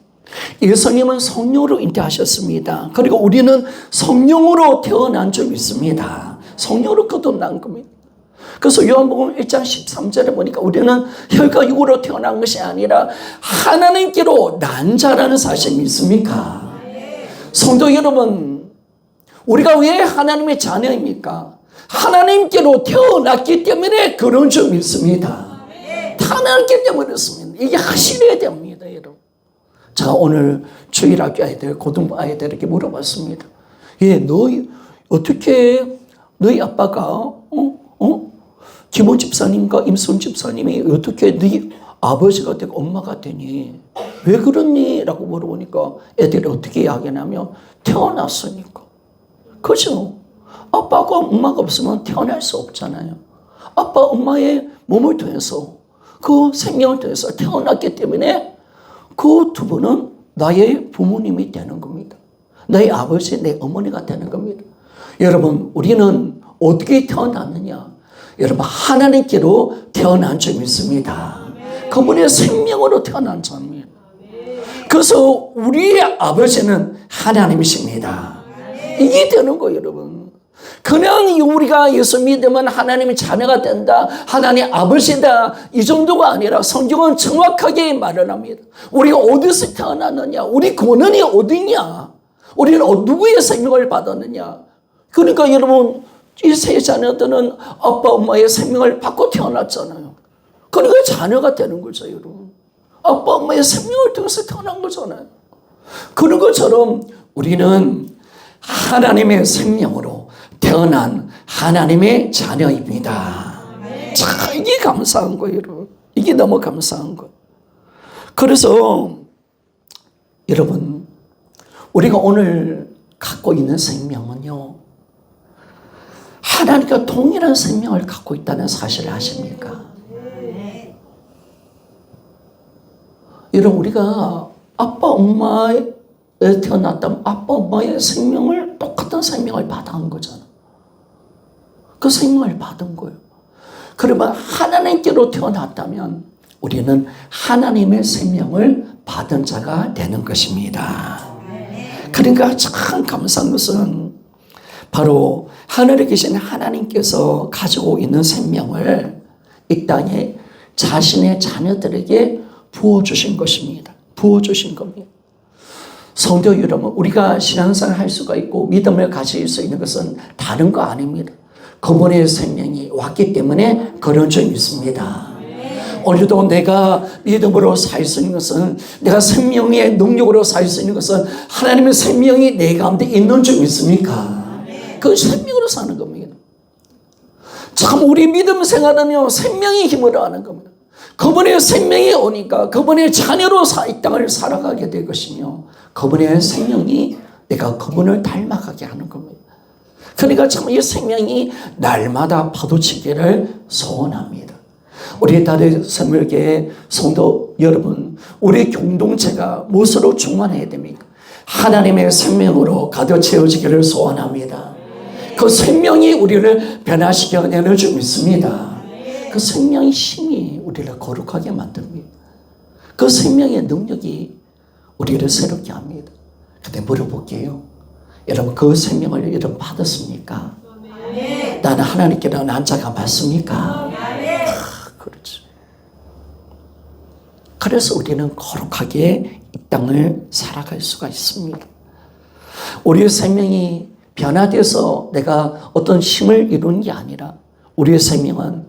예수님은 성령으로 잉태하셨습니다. 그리고 우리는 성령으로 태어난 줄 믿습니다. 성령으로 거듭난 겁니다. 그래서 요한복음 1장 13절에 보니까 우리는 혈과 육으로 태어난 것이 아니라 하나님께로 난 자라는 사실 믿습니까? 성도 여러분, 우리가 왜 하나님의 자녀입니까? 하나님께로 태어났기 때문에 그런 줄 믿습니다. 하나님께 때문에 그렇습니다. 이게 하시려야 됩니다, 여러분. 자, 오늘 주일학교 아이들, 고등부 아이들에게 물어봤습니다. 어떻게 너희 아빠가 김원 집사님과 임순 집사님이 어떻게 네 아버지가 되고 엄마가 되니? 왜 그러니? 라고 물어보니까 애들이 어떻게 이야기하냐면 태어났으니까. 그죠? 아빠가 엄마가 없으면 태어날 수 없잖아요. 아빠 엄마의 몸을 통해서 그 생명을 통해서 태어났기 때문에 그 두 분은 나의 부모님이 되는 겁니다. 나의 아버지, 내 어머니가 되는 겁니다. 여러분, 우리는 어떻게 태어났느냐? 여러분, 하나님께로 태어난 줄 믿습니다. 그분의 생명으로 태어난 자입니다. 그래서 우리의 아버지는 하나님이십니다. 이게 되는 거예요, 여러분. 그냥 우리가 예수 믿으면 하나님의 자녀가 된다, 하나님 아버지다, 이 정도가 아니라 성경은 정확하게 말을 합니다. 우리가 어디서 태어났느냐, 우리 권한이 어디냐, 우리는 누구의 생명을 받았느냐. 그러니까 여러분, 이 세 자녀들은 아빠 엄마의 생명을 받고 태어났잖아요. 그러니까 자녀가 되는 거죠, 여러분. 아빠 엄마의 생명을 통해서 태어난 거잖아요. 그런 것처럼 우리는 하나님의 생명으로 태어난 하나님의 자녀입니다. 참 이게 감사한 거예요, 여러분. 이게 너무 감사한 거예요. 그래서 여러분, 우리가 오늘 갖고 있는 생명은요, 하나님과 동일한 생명을 갖고 있다는 사실을 아십니까? 여러분, 우리가 아빠 엄마에 태어났다면 아빠 엄마의 생명을, 똑같은 생명을 받은 거잖아. 그 생명을 받은 거예요. 그러면 하나님께로 태어났다면 우리는 하나님의 생명을 받은 자가 되는 것입니다. 그러니까 참 감사한 것은 바로 하늘에 계신 하나님께서 가지고 있는 생명을 이 땅에 자신의 자녀들에게 부어주신 것입니다. 부어주신 겁니다. 성도 여러분, 우리가 신앙생활을 할 수가 있고 믿음을 가질 수 있는 것은 다른 거 아닙니다. 그분의 생명이 왔기 때문에 그런 줄 믿습니다. 오늘도 내가 믿음으로 살 수 있는 것은, 내가 생명의 능력으로 살 수 있는 것은 하나님의 생명이 내 가운데 있는 줄 믿습니까? 그 생명으로 사는 겁니다. 참 우리 믿음 생활은요, 생명의 힘으로 하는 겁니다. 그분의 생명이 오니까 그분의 자녀로 이 땅을 살아가게 될 것이며, 그분의 생명이 내가 그분을 닮아가게 하는 겁니다. 그러니까 참 이 생명이 날마다 파도치기를 소원합니다. 우리 달의 선물교회 성도 여러분, 우리 공동체가 무엇으로 충만해야 됩니까? 하나님의 생명으로 가득 채워지기를 소원합니다. 그 생명이 우리를 변화시켜내는 줄 믿습니다. 그 생명의 힘이 우리를 거룩하게 만듭니다. 그 생명의 능력이 우리를 새롭게 합니다. 근데 물어볼게요. 여러분, 그 생명을 여러분 받았습니까? 나는 하나님께로 난 자가 맞습니까? 그렇죠. 그래서 우리는 거룩하게 이 땅을 살아갈 수가 있습니다. 우리의 생명이 변화돼서 내가 어떤 힘을 이루는 게 아니라, 우리의 생명은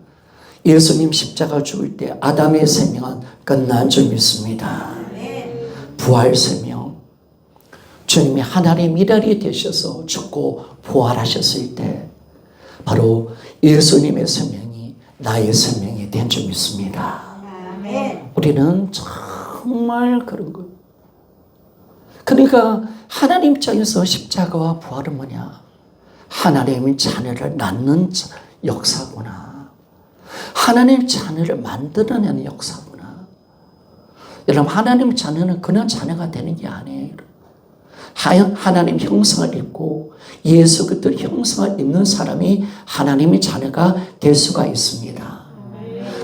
예수님 십자가 죽을 때 아담의 생명은 끝난 줄 믿습니다. 부활 생명, 주님이 하나님의 미랄이 되셔서 죽고 부활하셨을 때 바로 예수님의 생명이 나의 생명이 된 줄 믿습니다. 우리는 정말 그런 거예요. 그러니까 하나님 입장에서 십자가와 부활은 뭐냐? 하나님의 자녀를 낳는 역사구나. 하나님의 자녀를 만들어내는 역사구나. 여러분, 하나님의 자녀는 그냥 자녀가 되는 게 아니에요. 하나님 형상을 입고 예수 그리스도 형상을 입는 사람이 하나님의 자녀가 될 수가 있습니다.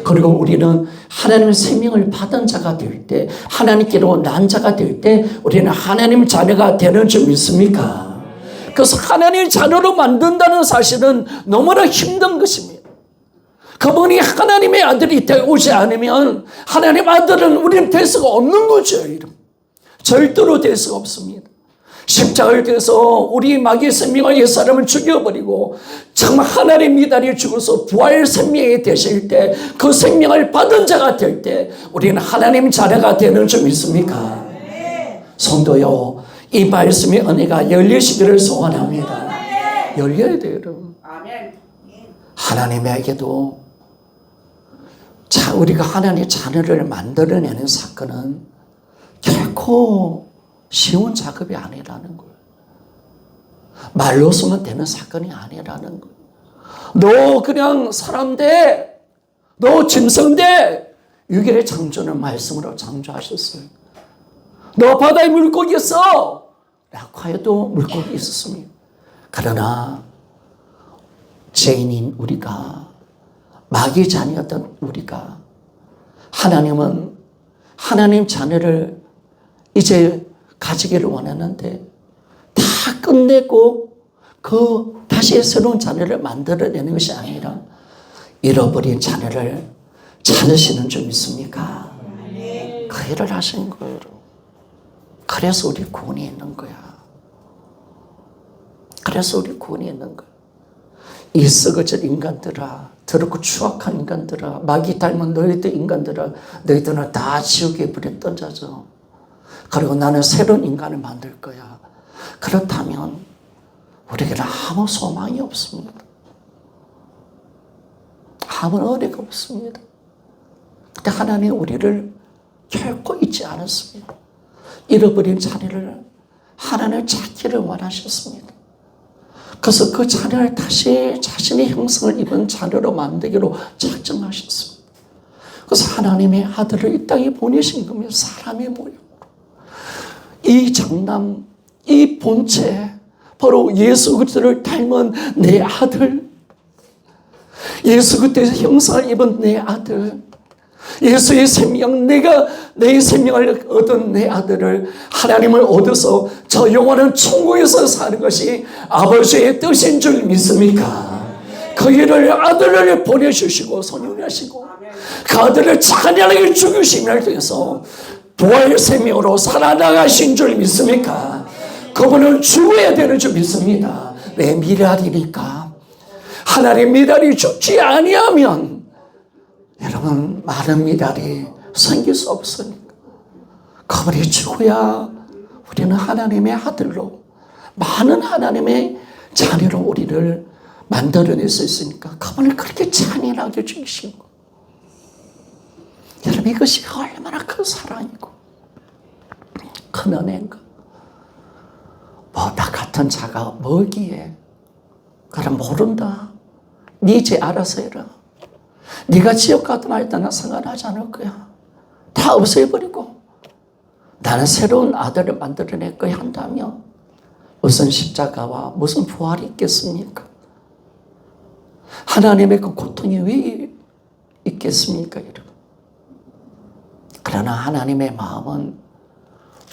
그리고 우리는 하나님의 생명을 받은 자가 될 때, 하나님께로 난 자가 될 때 우리는 하나님 자녀가 되는 줄 믿습니까? 그래서 하나님 자녀로 만든다는 사실은 너무나 힘든 것입니다. 그분이 하나님의 아들이 되오지 않으면 하나님 아들은 우리는 될 수가 없는 거죠. 절대로 될 수가 없습니다. 십자가를 통해서 우리 마귀의 생명을 옛사람을 죽여버리고 정말 하나님 미달이 죽어서 부활 생명이 되실 때, 그 생명을 받은 자가 될 때 우리는 하나님 자녀가 되는 줄 믿습니까? 성도요, 이 말씀의 은혜가 열리시기를 소원합니다. 열려야 돼요, 여러분. 하나님에게도 우리가 하나님의 자녀를 만들어내는 사건은 결코 쉬운 작업이 아니라는 거예요. 말로서는 되는 사건이 아니라는 거예요. 너 그냥 사람 돼, 너 짐승 돼. 6일의 창조는 말씀으로 창조하셨어요. 너 바다에 물고기 있어, 라고 해도 물고기 있었습니다. 그러나 죄인인 우리가, 마귀의 자녀였던 우리가, 하나님은 하나님 자녀를 이제 가지기를 원하는데 다 끝내고 다시 새로운 자녀를 만들어내는 것이 아니라 잃어버린 자녀를 찾으시는 줄 믿습니까? 그 일을 하신 거예요. 그래서 우리 구원이 있는 거야. 그래서 우리 구원이 있는 거야. 이 썩어질 인간들아, 더럽고 추악한 인간들아, 마귀 닮은 너희들 인간들아, 너희들은 다 지옥에 불에 던져져. 그리고 나는 새로운 인간을 만들 거야. 그렇다면 우리에게는 아무 소망이 없습니다. 아무 은혜가 없습니다. 근데 하나님 우리를 결코 잊지 않았습니다. 잃어버린 자녀를 하나님 찾기를 원하셨습니다. 그래서 그 자녀를 다시 자신의 형상을 입은 자녀로 만들기로 작정하셨습니다. 그래서 하나님의 아들을 이 땅에 보내신 겁니다. 사람의 모양으로. 이 장남, 이 본체, 바로 예수 그리스도를 닮은 내 아들, 예수 그리스도의 형상을 입은 내 아들, 예수의 생명, 내가 내 생명을 얻은 내 아들을, 하나님을 얻어서 저 영원한 천국에서 사는 것이 아버지의 뜻인 줄 믿습니까? 그 일을 아들을 보내주시고 선용하시고 그 아들을 잔인하게 죽이심을 통해서 부활의 생명으로 살아나가신 줄 믿습니까? 그분은 죽어야 되는 줄 믿습니다. 왜? 미랄이니까. 하나님의 미랄이 죽지 아니하면 여러분 많은 미랄이 생길 수 없으니까 그분이 죽어야 우리는 하나님의 아들로 많은 하나님의 자녀로 우리를 만들어낼 수 있으니까 그분을 그렇게 잔인하게 죽이신 거. 여러분 이것이 얼마나 큰 사랑이고 큰 은혜인가. 뭐 나 같은 자가 뭐기에. 그럼 모른다. 네 죄 알아서 해라. 네가 지옥 가든 말든 상관하지 않을 거야. 다 없애버리고 나는 새로운 아들을 만들어낼 거야 한다면 무슨 십자가와 무슨 부활이 있겠습니까? 하나님의 그 고통이 왜 있겠습니까, 여러분? 그러나 하나님의 마음은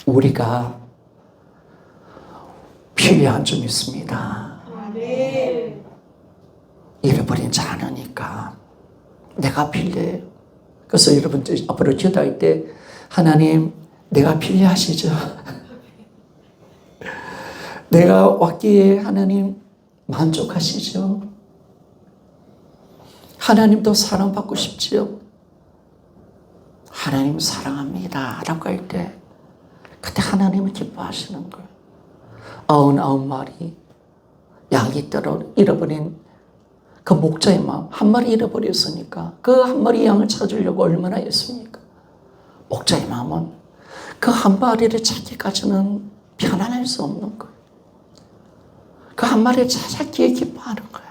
우리가 필요한 줄 믿습니다. 아멘. 잃어버린 자 않으니까 내가 필요해요. 그래서 여러분 앞으로 기도할 때 하나님 내가 필요하시죠? 내가 왔기에 하나님 만족하시죠? 하나님도 사랑받고 싶지요? 하나님 사랑합니다 라고 할 때 그때 하나님은 기뻐하시는 거예요. 99마리 양이 떨어 잃어버린 그 목자의 마음, 한 마리 잃어버렸으니까 그 한 마리 양을 찾으려고 얼마나 했습니까? 목자의 마음은 그 한 마리를 찾기까지는 편안할 수 없는 거예요. 그 한 마리를 찾았기에 기뻐하는 거야.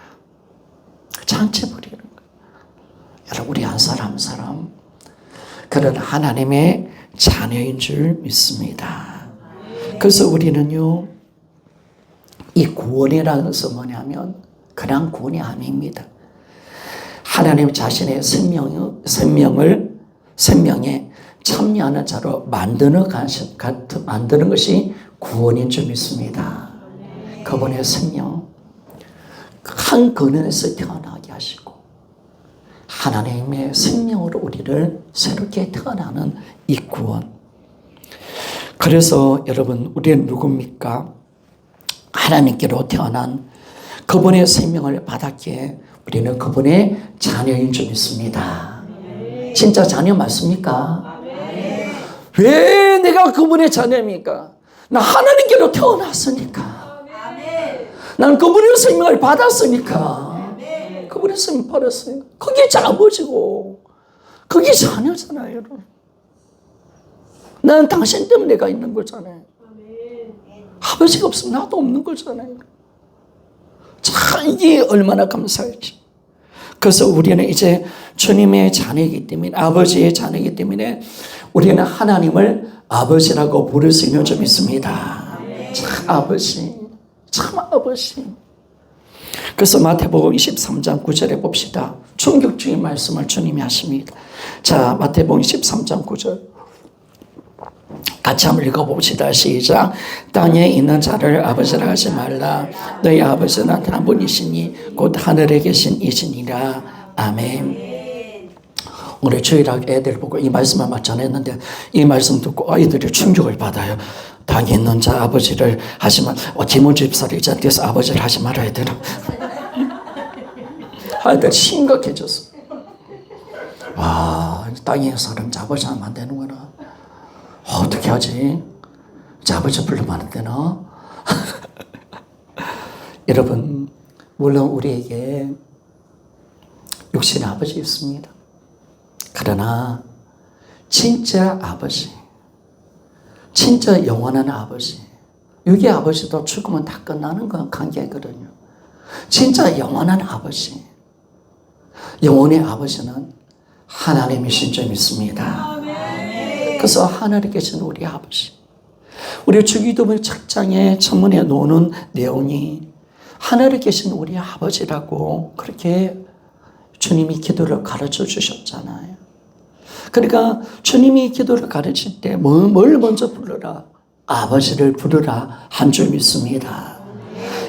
장치 부리는 거야. 여러분 우리 한 사람 한 사람 그런 하나님의 자녀인 줄 믿습니다. 그래서 우리는요 이 구원이라는 것은 뭐냐면 그냥 구원이 아닙니다. 하나님 자신의 생명에 참여하는 자로 만드는 것이 구원인 줄 믿습니다. 그분의 생명, 한 근원에서 태어나게 하시고 하나님의 생명으로 우리를 새롭게 태어나는 이 구원. 그래서 여러분 우리는 누굽니까? 하나님께로 태어난 그분의 생명을 받았기에 우리는 그분의 자녀인 줄 믿습니다. 진짜 자녀 맞습니까? 왜 내가 그분의 자녀입니까? 나 하나님께로 태어났으니까. 난 그분의 생명을 받았으니까. 그분의 생명 받았으니까. 그게 아버지고 그게 자녀잖아요. 여러분. 난 당신 때문에 내가 있는 거잖아요. 아버지가 없으면 나도 없는 거잖아요. 참 이게 얼마나 감사할지. 그래서 우리는 이제 주님의 자녀이기 때문에 아버지의 자녀이기 때문에 우리는 하나님을 아버지라고 부를 수 있는 줄 믿습니다. 참 아버지, 참 아버지. 그래서 마태복음 23장 9절에 봅시다. 충격적인 말씀을 주님이 하십니다. 자, 마태복음 23장 9절 같이 한번 읽어봅시다. 시작. 땅에 있는 자를 아버지라 하지 말라. 너희 아버지는 한 분이시니 곧 하늘에 계신 이시니라. 아멘. 우리 주일학 애들 보고 이 말씀을 전했는데 이 말씀 듣고 아이들이 충격을 받아요. 땅에 있는 자 아버지를 하지 말. 김원 집사를 이자한테서 아버지를 하지 말아야 되나? 아이들 심각해졌어. 와, 땅에 있는 사람 아버지 하면 안 되는구나. 어떻게 하지? 아버지 불러면 안 되나? 여러분, 물론 우리에게 육신의 아버지 있습니다. 그러나 진짜 아버지, 진짜 영원한 아버지, 여기 아버지도 죽으면 다 끝나는 건 관계거든요. 진짜 영원한 아버지, 영원의 아버지는 하나님이신 줄 믿습니다. 그래서 하늘에 계신 우리 아버지, 우리 주기도문 책장에 전문에 놓는 내용이 하늘에 계신 우리 아버지라고 그렇게 주님이 기도를 가르쳐 주셨잖아요. 그러니까 주님이 기도를 가르칠 때 뭘 먼저 부르라? 아버지를 부르라 한 줄 믿습니다.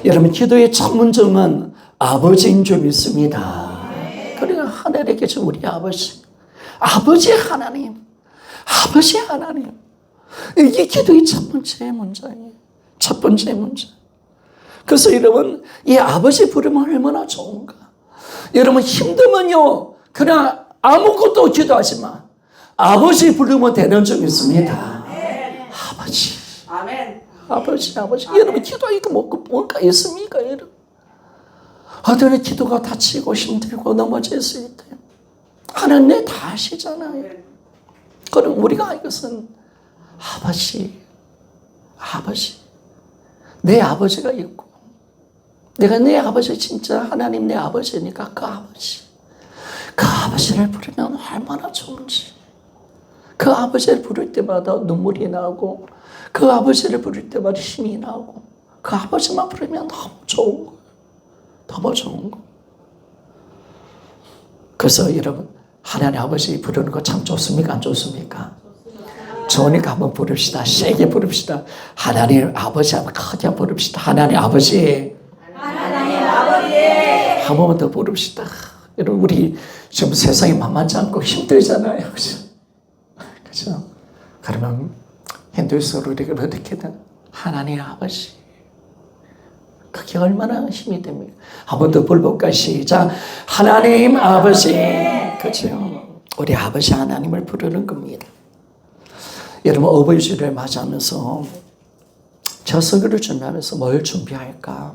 여러분, 기도의 전문점은 아버지인 줄 믿습니다. 그러니까 하늘에 계신 우리 아버지, 아버지 하나님, 아버지 하나님, 이게 기도의 첫 번째 문장이에요. 첫 번째 문장. 그래서 여러분, 이 아버지 부르면 얼마나 좋은가. 여러분, 힘들면요, 그냥 아무것도 기도하지 마. 아버지 부르면 되는 줄 믿습니다. 아버지. 아멘. 아버지. 여러분, 기도하니까 뭔가 있습니까, 여러분? 어떤 기도가 다치고 힘들고 넘어졌을 때 하나님 다 아시잖아요. 그럼 우리가 이것은 아버지. 내 아버지가 있고, 내가 내 아버지 진짜 하나님 내 아버지니까 그 아버지를 부르면 얼마나 좋은지. 그 아버지를 부를 때마다 눈물이 나고, 그 아버지를 부를 때마다 힘이 나고, 그 아버지만 부르면 너무 좋은 거예요. 너무 좋은 거. 그래서 여러분, 하나님 아버지 부르는 거 참 좋습니까? 안 좋습니까? 좋으니까 한번 부릅시다. 세게 부릅시다. 하나님 아버지 한번 크게 부릅시다. 하나님 아버지. 한 번만 더 부릅시다. 여러분, 우리 지금 세상이 만만치 않고 힘들잖아요. 그죠? 그러면 힌두에서로 우리가 어떻게든 하나님 아버지. 그게 얼마나 힘이 됩니까? 한 번 더 불러볼까? 시작. 하나님 아버지. 그죠? 우리 아버지 하나님을 부르는 겁니다. 여러분, 어버이주를 맞이하면서 저석을 준비하면서 뭘 준비할까?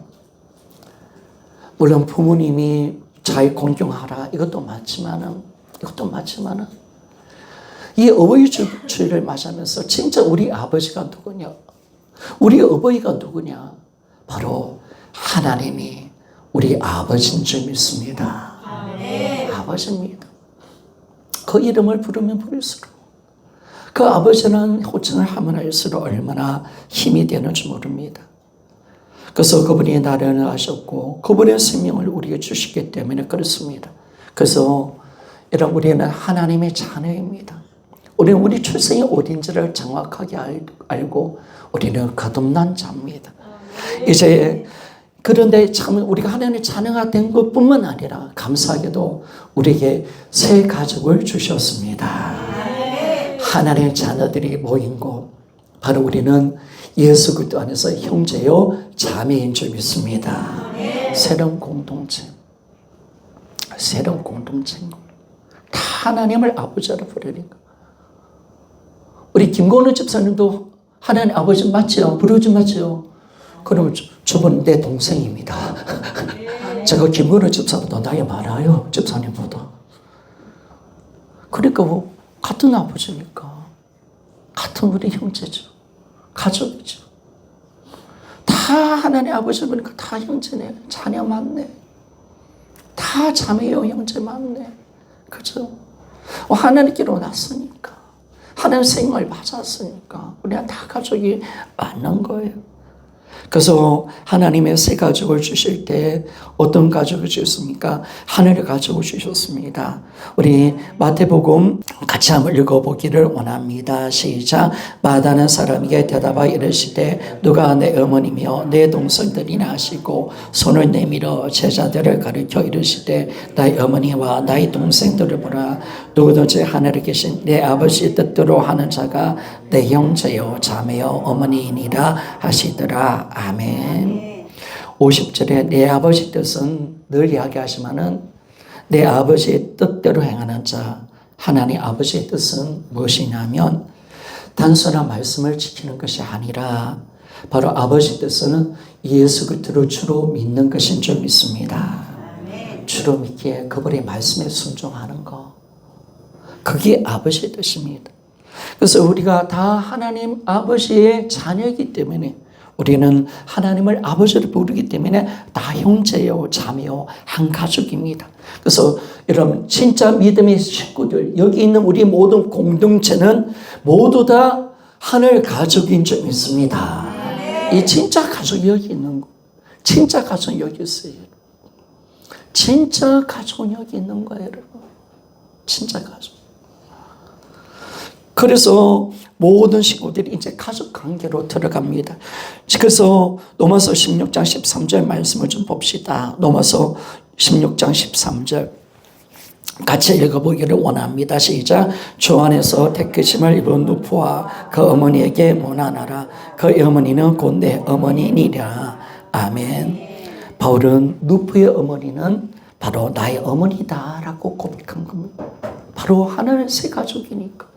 물론 부모님이 잘 존경하라 이것도 맞지만은 이 어버이주를 맞이하면서 진짜 우리 아버지가 누구냐? 우리 어버이가 누구냐? 바로 하나님이 우리 아버지인 줄 믿습니다. 아버지입니다. 그 이름을 부르면 부를수록, 그 아버지는 호칭을 하면 할수록 얼마나 힘이 되는지 모릅니다. 그래서 그분이 나를 아셨고 그분의 생명을 우리에게 주시기 때문에 그렇습니다. 그래서 여러분, 우리는 하나님의 자녀입니다. 우리는 우리 출생이 어딘지를 정확하게 알고 우리는 거듭난 자입니다. 이제 그런데 참 우리가 하나님의 자녀가 된 것뿐만 아니라 감사하게도 우리에게 새 가족을 주셨습니다. 하나님의 자녀들이 모인 곳, 바로 우리는 예수 그리스도 안에서 형제요 자매인 줄 믿습니다. 새로운 공동체, 다 하나님을 아버지로 부르니까. 우리 김건우 집사님도 하나님 아버지 맞죠? 부르지 맞죠? 그럼 저분 내 동생입니다. 제가 김건우 집사보다 나이 많아요. 집사님보다. 그러니까 같은 아버지니까 같은 우리 형제죠. 가족이죠. 다 하나님 아버지 보니까 다 형제네. 자녀 맞네. 다 자매요 형제 맞네. 그죠? 하나님께로 났으니까, 하나님 생을 맞았으니까 우리가 다 가족이 맞는 거예요. 그래서 하나님의 새 가족을 주실 때 어떤 가족을 주셨습니까? 하늘의 가족을 주셨습니다. 우리 마태복음 같이 한번 읽어보기를 원합니다. 시작. 마다는 사람에게 대답하여 이르시되 누가 내 어머니며 내 동생들이나 하시고 손을 내밀어 제자들을 가르쳐 이르시되 나의 어머니와 나의 동생들을 보라. 누구든지 하늘에 계신 내 아버지 뜻대로 하는 자가 내 형제요 자매요 어머니이니라 하시더라. 아멘. 50절에 내 아버지 뜻은 늘 이야기하지만은 내 아버지의 뜻대로 행하는 자, 하나님 아버지의 뜻은 무엇이냐면 단순한 말씀을 지키는 것이 아니라 바로 아버지 뜻은 예수 그리스도를 주로 믿는 것인 줄 믿습니다. 주로 믿기에 그분의 말씀에 순종하는 거. 그게 아버지의 뜻입니다. 그래서 우리가 다 하나님 아버지의 자녀이기 때문에 우리는 하나님을 아버지로 부르기 때문에 다 형제요, 자매요, 한 가족입니다. 그래서 여러분 진짜 믿음의 식구들, 여기 있는 우리 모든 공동체는 모두 다 하늘 가족인 줄 믿습니다. 이 진짜 가족이 여기 있는 거. 진짜 가족은 여기 있어요. 진짜 가족은 여기 있는 거예요, 여러분. 진짜 가족. 그래서 모든 식구들이 이제 가족 관계로 들어갑니다. 그래서 로마서 16장 13절 말씀을 좀 봅시다. 로마서 16장 13절 같이 읽어보기를 원합니다. 시작. 주 안에서 택하심을 입은 누프와 그 어머니에게 문안하라. 그 어머니는 곧 내 어머니니라. 아멘. 바울은 누프의 어머니는 바로 나의 어머니다라고 고백한 겁니다. 바로 하나의 새 가족이니까.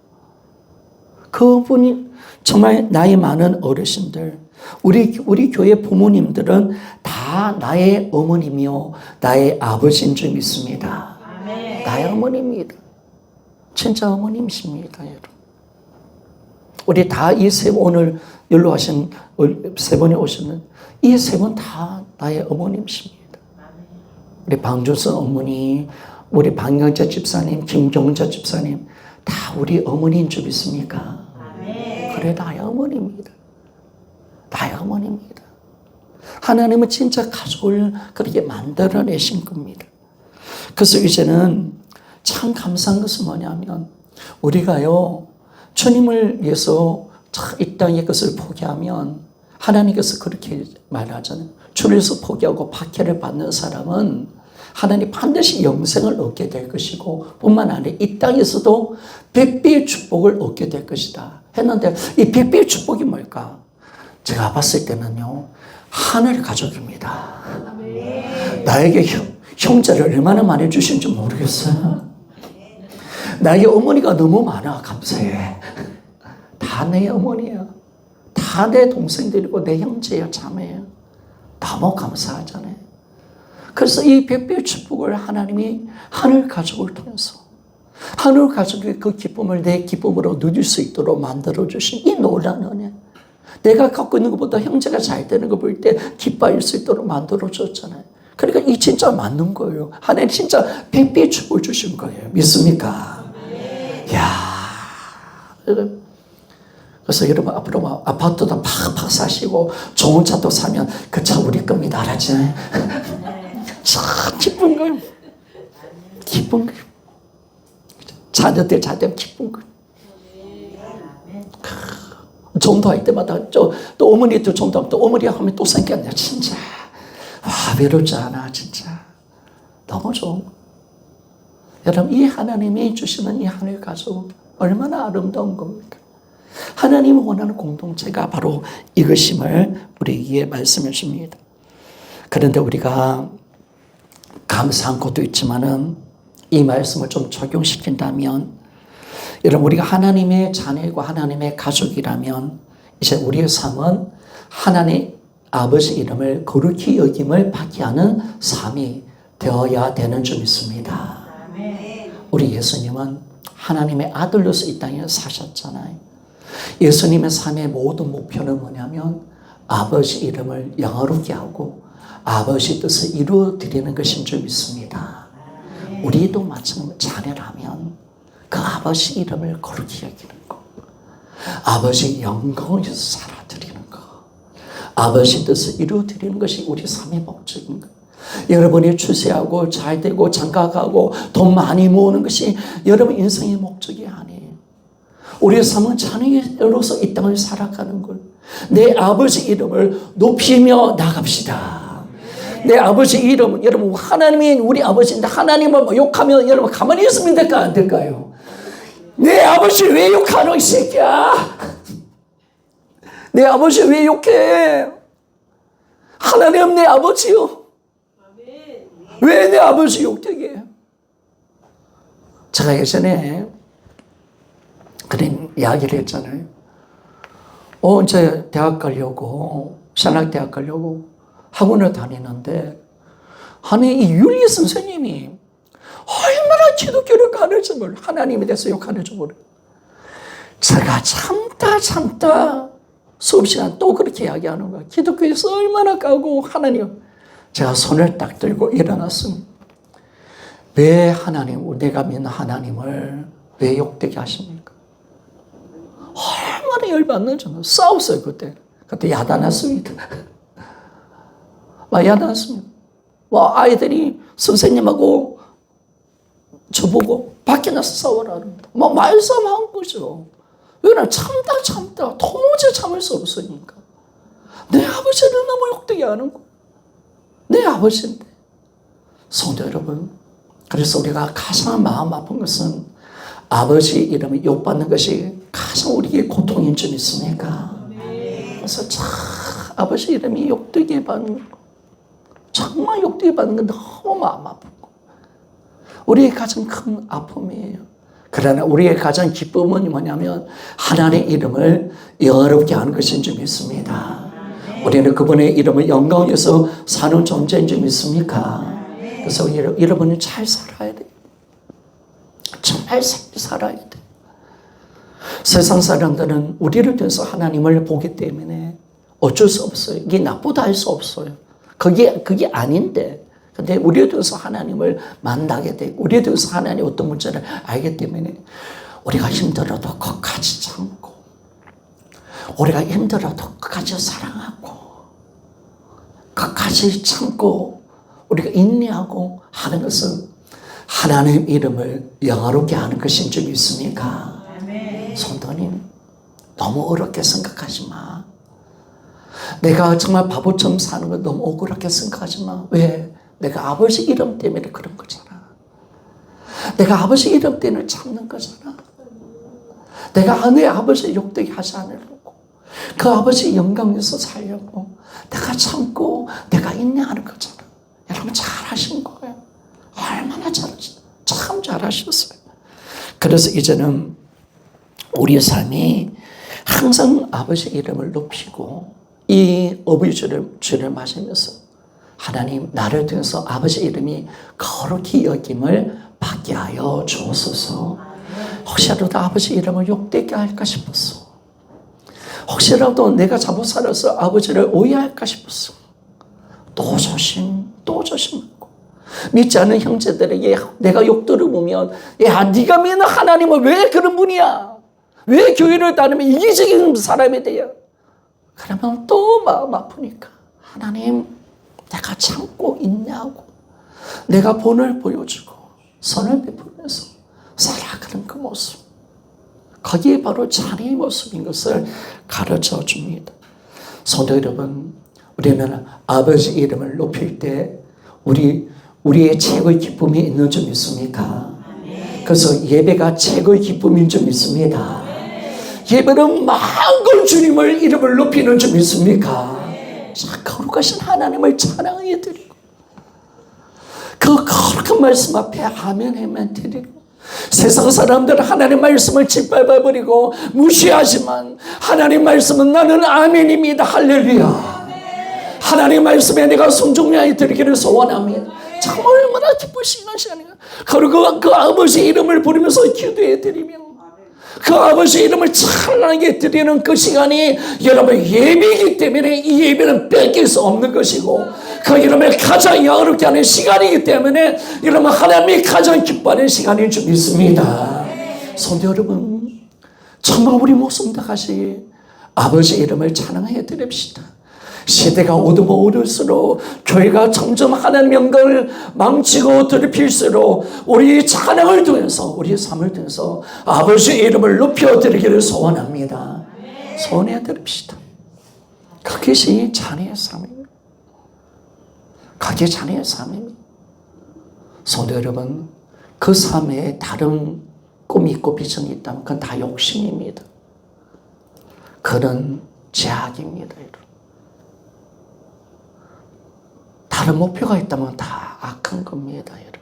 그분이 정말 나이 많은 어르신들, 우리 교회 부모님들은 다 나의 어머니며 나의 아버지인 줄 믿습니다. 아멘. 나의 어머니입니다. 진짜 어머님이십니다, 여러분. 우리 다 이 세 분, 오늘 연로하신 세 분이 오셨는 이 세 분 다 나의 어머님이십니다. 우리 방주선 어머니, 우리 방영자 집사님, 김경자 집사님 다 우리 어머니인 줄 믿습니까? 그래, 나의 어머니입니다. 나의 어머니입니다. 하나님은 진짜 가족을 그렇게 만들어내신 겁니다. 그래서 이제는 참 감사한 것은 뭐냐면 우리가요, 주님을 위해서 이 땅의 것을 포기하면 하나님께서 그렇게 말하잖아요. 주를 위해서 포기하고 박해를 받는 사람은 하나님 반드시 영생을 얻게 될 것이고 뿐만 아니라 이 땅에서도 백배의 축복을 얻게 될 것이다 했는데 이 백배의 축복이 뭘까? 제가 봤을 때는요, 하늘 가족입니다. 나에게 형제를 얼마나 많이 주신지 모르겠어요. 나에게 어머니가 너무 많아. 감사해. 다 내 어머니야. 다 내 동생들이고 내 형제야, 자매야. 너무 감사하잖아요. 그래서 이 백배의 축복을 하나님이 하늘 가족을 통해서 하늘 가족의 그 기쁨을 내 기쁨으로 누릴 수 있도록 만들어주신 이 놀라운 은혜. 내가 갖고 있는 것보다 형제가 잘 되는 거 볼 때 기뻐할 수 있도록 만들어줬잖아요. 그러니까 이 진짜 맞는 거예요. 하나님 진짜 백배의 축복을 주신 거예요. 믿습니까? 이야. 그래서 여러분 앞으로 아파트도 팍팍 사시고 좋은 차도 사면 그 차 우리 겁니다. 알았지? 참 기쁜 거예요. 기쁜 거예요. 자녀들 기쁜 거예요. 전도할 때마다 또 어머니도 전도하면 또 어머니 하면 또 생각나. 진짜 외롭지 않아. 진짜 너무 좋은 거. 여러분, 이 하나님이 주시는 이 하늘 가족 얼마나 아름다운 겁니까? 하나님이 원하는 공동체가 바로 이것임을 우리에게 말씀해 줍니다. 그런데 우리가 감사한 것도 있지만은 이 말씀을 좀 적용시킨다면, 여러분, 우리가 하나님의 자녀이고 하나님의 가족이라면 이제 우리의 삶은 하나님 아버지 이름을 거룩히 여김을 받게 하는 삶이 되어야 되는 줄 믿습니다. 우리 예수님은 하나님의 아들로서 이 땅에 사셨잖아요. 예수님의 삶의 모든 목표는 뭐냐면 아버지 이름을 영화롭게 하고 아버지 뜻을 이루어 드리는 것인 줄 믿습니다. 우리도 마찬가지로 자녀라면 그 아버지 이름을 거룩히 여기는 것, 아버지 영광을 위해서 살아드리는 것, 아버지 뜻을 이루어 드리는 것이 우리 삶의 목적인 것. 여러분이 추세하고 잘되고 장가가고 돈 많이 모으는 것이 여러분 인생의 목적이 아니에요. 우리의 삶은 자녀로서 이 땅을 살아가는 걸, 내 아버지 이름을 높이며 나갑시다. 내 아버지 이름은, 여러분, 하나님이 우리 아버지인데 하나님을 욕하면 여러분 가만히 있으면 될까 안 될까요? 내 아버지 왜 욕하노 이 새끼야? 내 아버지 왜 욕해? 하나님 내 아버지요. 왜 내 아버지 욕되게 해요? 제가 예전에 그런 이야기를 했잖아요. 이제 대학 가려고, 신학대학 가려고 학원을 다니는데 아니, 이 윤리 선생님이 얼마나 기독교를 가르쳐버려. 하나님에 대해서 욕하는 줄 모르. 제가 참다 수업 시간 또 그렇게 이야기하는 거야. 기독교에서 얼마나 까고 하나님. 제가 손을 딱 들고 일어났습니다. 왜 하나님, 내가 믿는 하나님을 왜 욕되게 하십니까? 얼마나 열받는지 싸웠어요 그때. 그때 야단했습니다. 막 야단했습니다. 아이들이 선생님하고 저보고 밖에 나서 싸우라. 막 말싸움한 거죠. 왜냐면 참다 도무지 참을 수 없으니까. 내 아버지를 너무 욕되게 하는 거. 내 아버지인데. 성도 여러분, 그래서 우리가 가장 마음 아픈 것은 아버지 이름을 욕받는 것이 가장 우리에게 고통인 줄 믿습니까? 그래서 아버지 이름이 욕되게 받는 거, 정말 욕되게 받는 건 너무 마음 아픈 거. 우리의 가장 큰 아픔이에요. 그러나 우리의 가장 기쁨은 뭐냐면 하나님의 이름을 영화롭게 하는 것인 줄 믿습니다. 우리는 그분의 이름을 영광에서 사는 존재인 줄 믿습니까? 그래서 여러분이 잘 살아야 돼요. 정말 살아야 돼요. 세상 사람들은 우리를 통해서 하나님을 보기 때문에 어쩔 수 없어요. 이게 나쁘다 할 수 없어요. 그게 아닌데. 근데 우리를 통해서 하나님을 만나게 되고, 우리를 통해서 하나님의 어떤 문제를 알기 때문에 우리가 힘들어도 끝까지 참고, 우리가 힘들어도 끝까지 사랑하고, 끝까지 참고, 우리가 인내하고 하는 것은 하나님 이름을 영화롭게 하는 것인 줄 믿습니까? 성도님, 너무 어렵게 생각하지 마. 내가 정말 바보처럼 사는 거 너무 억울하게 생각하지 마. 왜? 내가 아버지 이름 때문에 그런 거잖아. 내가 아버지 이름 때문에 참는 거잖아. 내가 내 아버지 욕되게 하지 않으려고, 그 아버지 영광에서 살려고 내가 참고 내가 인내하는 거잖아. 여러분 잘하신 거예요. 얼마나 잘하셨어요. 참 잘하셨어요. 그래서 이제는 우리의 삶이 항상 아버지 이름을 높이고 이 어부주를 마시면서 하나님, 나를 통해서 아버지 이름이 거룩히 여김을 받게 하여 주옵소서. 혹시라도 아버지 이름을 욕되게 할까 싶었어. 혹시라도 내가 잘못 살아서 아버지를 오해할까 싶었어. 또 조심하고. 믿지 않는 형제들에게 내가 욕 들어보면, 야, 네가 믿는 하나님은 왜 그런 분이야? 왜 교회를 다니면 이기적인 사람이 돼요? 그러면 또 마음 아프니까 하나님, 내가 참고 인내하고 내가 본을 보여주고 선을 베풀면서 살아가는 그 모습, 거기에 바로 자네의 모습인 것을 가르쳐 줍니다. 성도 여러분, 우리는 아버지 이름을 높일 때 우리의 최고의 기쁨이 있는 줄 믿습니까? 그래서 예배가 최고의 기쁨인 줄 믿습니다. 예배는 만걸 주님을 이름을 높이는 줄 믿습니까? 자, 거룩하신 하나님을 찬양해 드리고 그 거룩한 말씀 앞에 아멘 드리고, 세상 사람들은 하나님 말씀을 짓밟아버리고 무시하지만 하나님 말씀은 나는 아멘입니다. 할렐루야. 하나님 말씀에 내가 순종하여 드리기를 소원합니다. 참 얼마나 기쁘시는 시간이에요. 그리고 그 아버지 이름을 부르면서 기도해 드리며 그 아버지 이름을 찬양하게 드리는 그 시간이 여러분 예배이기 때문에 이 예배는 뺏길 수 없는 것이고, 그 이름을 가장 영화롭게 하는 시간이기 때문에 여러분 하나님이 가장 기뻐하는 시간인 줄 믿습니다. 성도 여러분, 정말 우리 목숨 다같이 아버지 이름을 찬양해 드립시다. 시대가 오르고 오를수록 교회가 점점 하나님 영광을 망치고 더럽힐수록 우리 찬양을 통해서, 우리의 삶을 통해서 아버지의 이름을 높여드리기를 소원합니다. 소원해 드립시다. 그것이 자네의 삶입니다. 그게 자네의 삶입니다. 성도 여러분, 그 삶에 다른 꿈이 있고 비전이 있다면 그건 다 욕심입니다. 그는 제약입니다. 여러분. 다른 목표가 있다면 다 악한 겁니다, 여러분.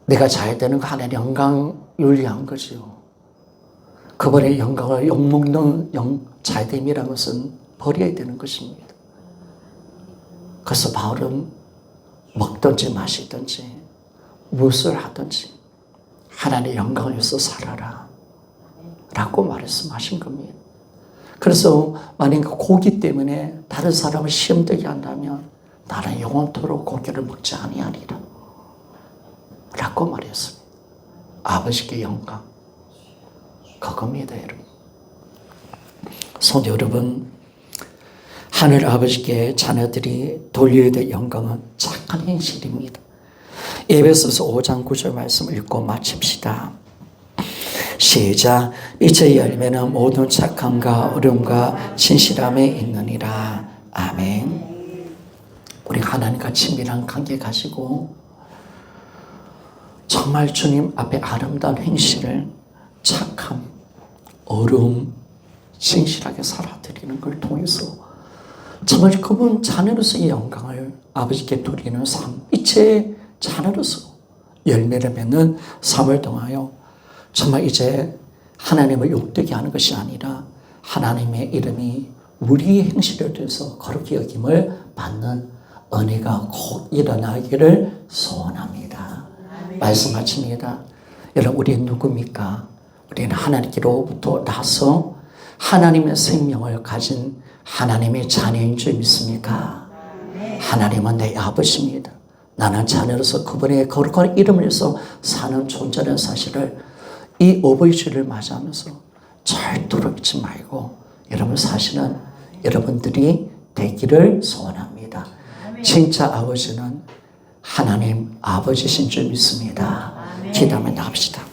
내가 잘 되는 거 하나의 영광윤리한 거죠. 그분의 영광을 욕먹는 잘됨이라는 것은 버려야 되는 것입니다. 그래서 바울은 먹든지 마시든지 무엇을 하든지 하나님의 영광을 위해서 살아라 라고 말씀하신 겁니다. 그래서 만약 고기 때문에 다른 사람을 시험되게 한다면 나는 영원토록 고기를 먹지 아니하리라 라고 말했습니다. 아버지께 영광 그겁니다. 여러분. 성도 여러분, 하늘 아버지께 자녀들이 돌려야 될 영광은 착한 행실입니다. 에베소서 5장 9절 말씀 읽고 마칩시다. 시작. 이제 열매는 모든 착함과 어려움과 진실함에 있느니라. 아멘. 우리 하나님과 친밀한 관계 가지고 정말 주님 앞에 아름다운 행실을 착함, 어려움, 진실하게 살아드리는 걸 통해서 정말 그분 자녀로서의 영광을 아버지께 드리는 삶, 이제 자녀로서 열매를 맺는 삶을 통하여 정말 이제 하나님을 욕되게 하는 것이 아니라 하나님의 이름이 우리의 행실에 대해서 거룩히 여김을 받는 은혜가 곧 일어나기를 소원합니다. 말씀 마칩니다. 여러분, 우리는 누굽니까? 우리는 하나님께로부터 나서 하나님의 생명을 가진 하나님의 자녀인 줄 믿습니까? 하나님은 내 아버지입니다. 나는 자녀로서 그분의 거룩한 이름을 위해서 사는 존재라는 사실을 이 어버이주를 맞이하면서 절대로 잊지 말고 여러분 사실은 여러분들이 되기를 소원합니다. 진짜 아버지는 하나님 아버지신 줄 믿습니다. 기도하며 나갑시다.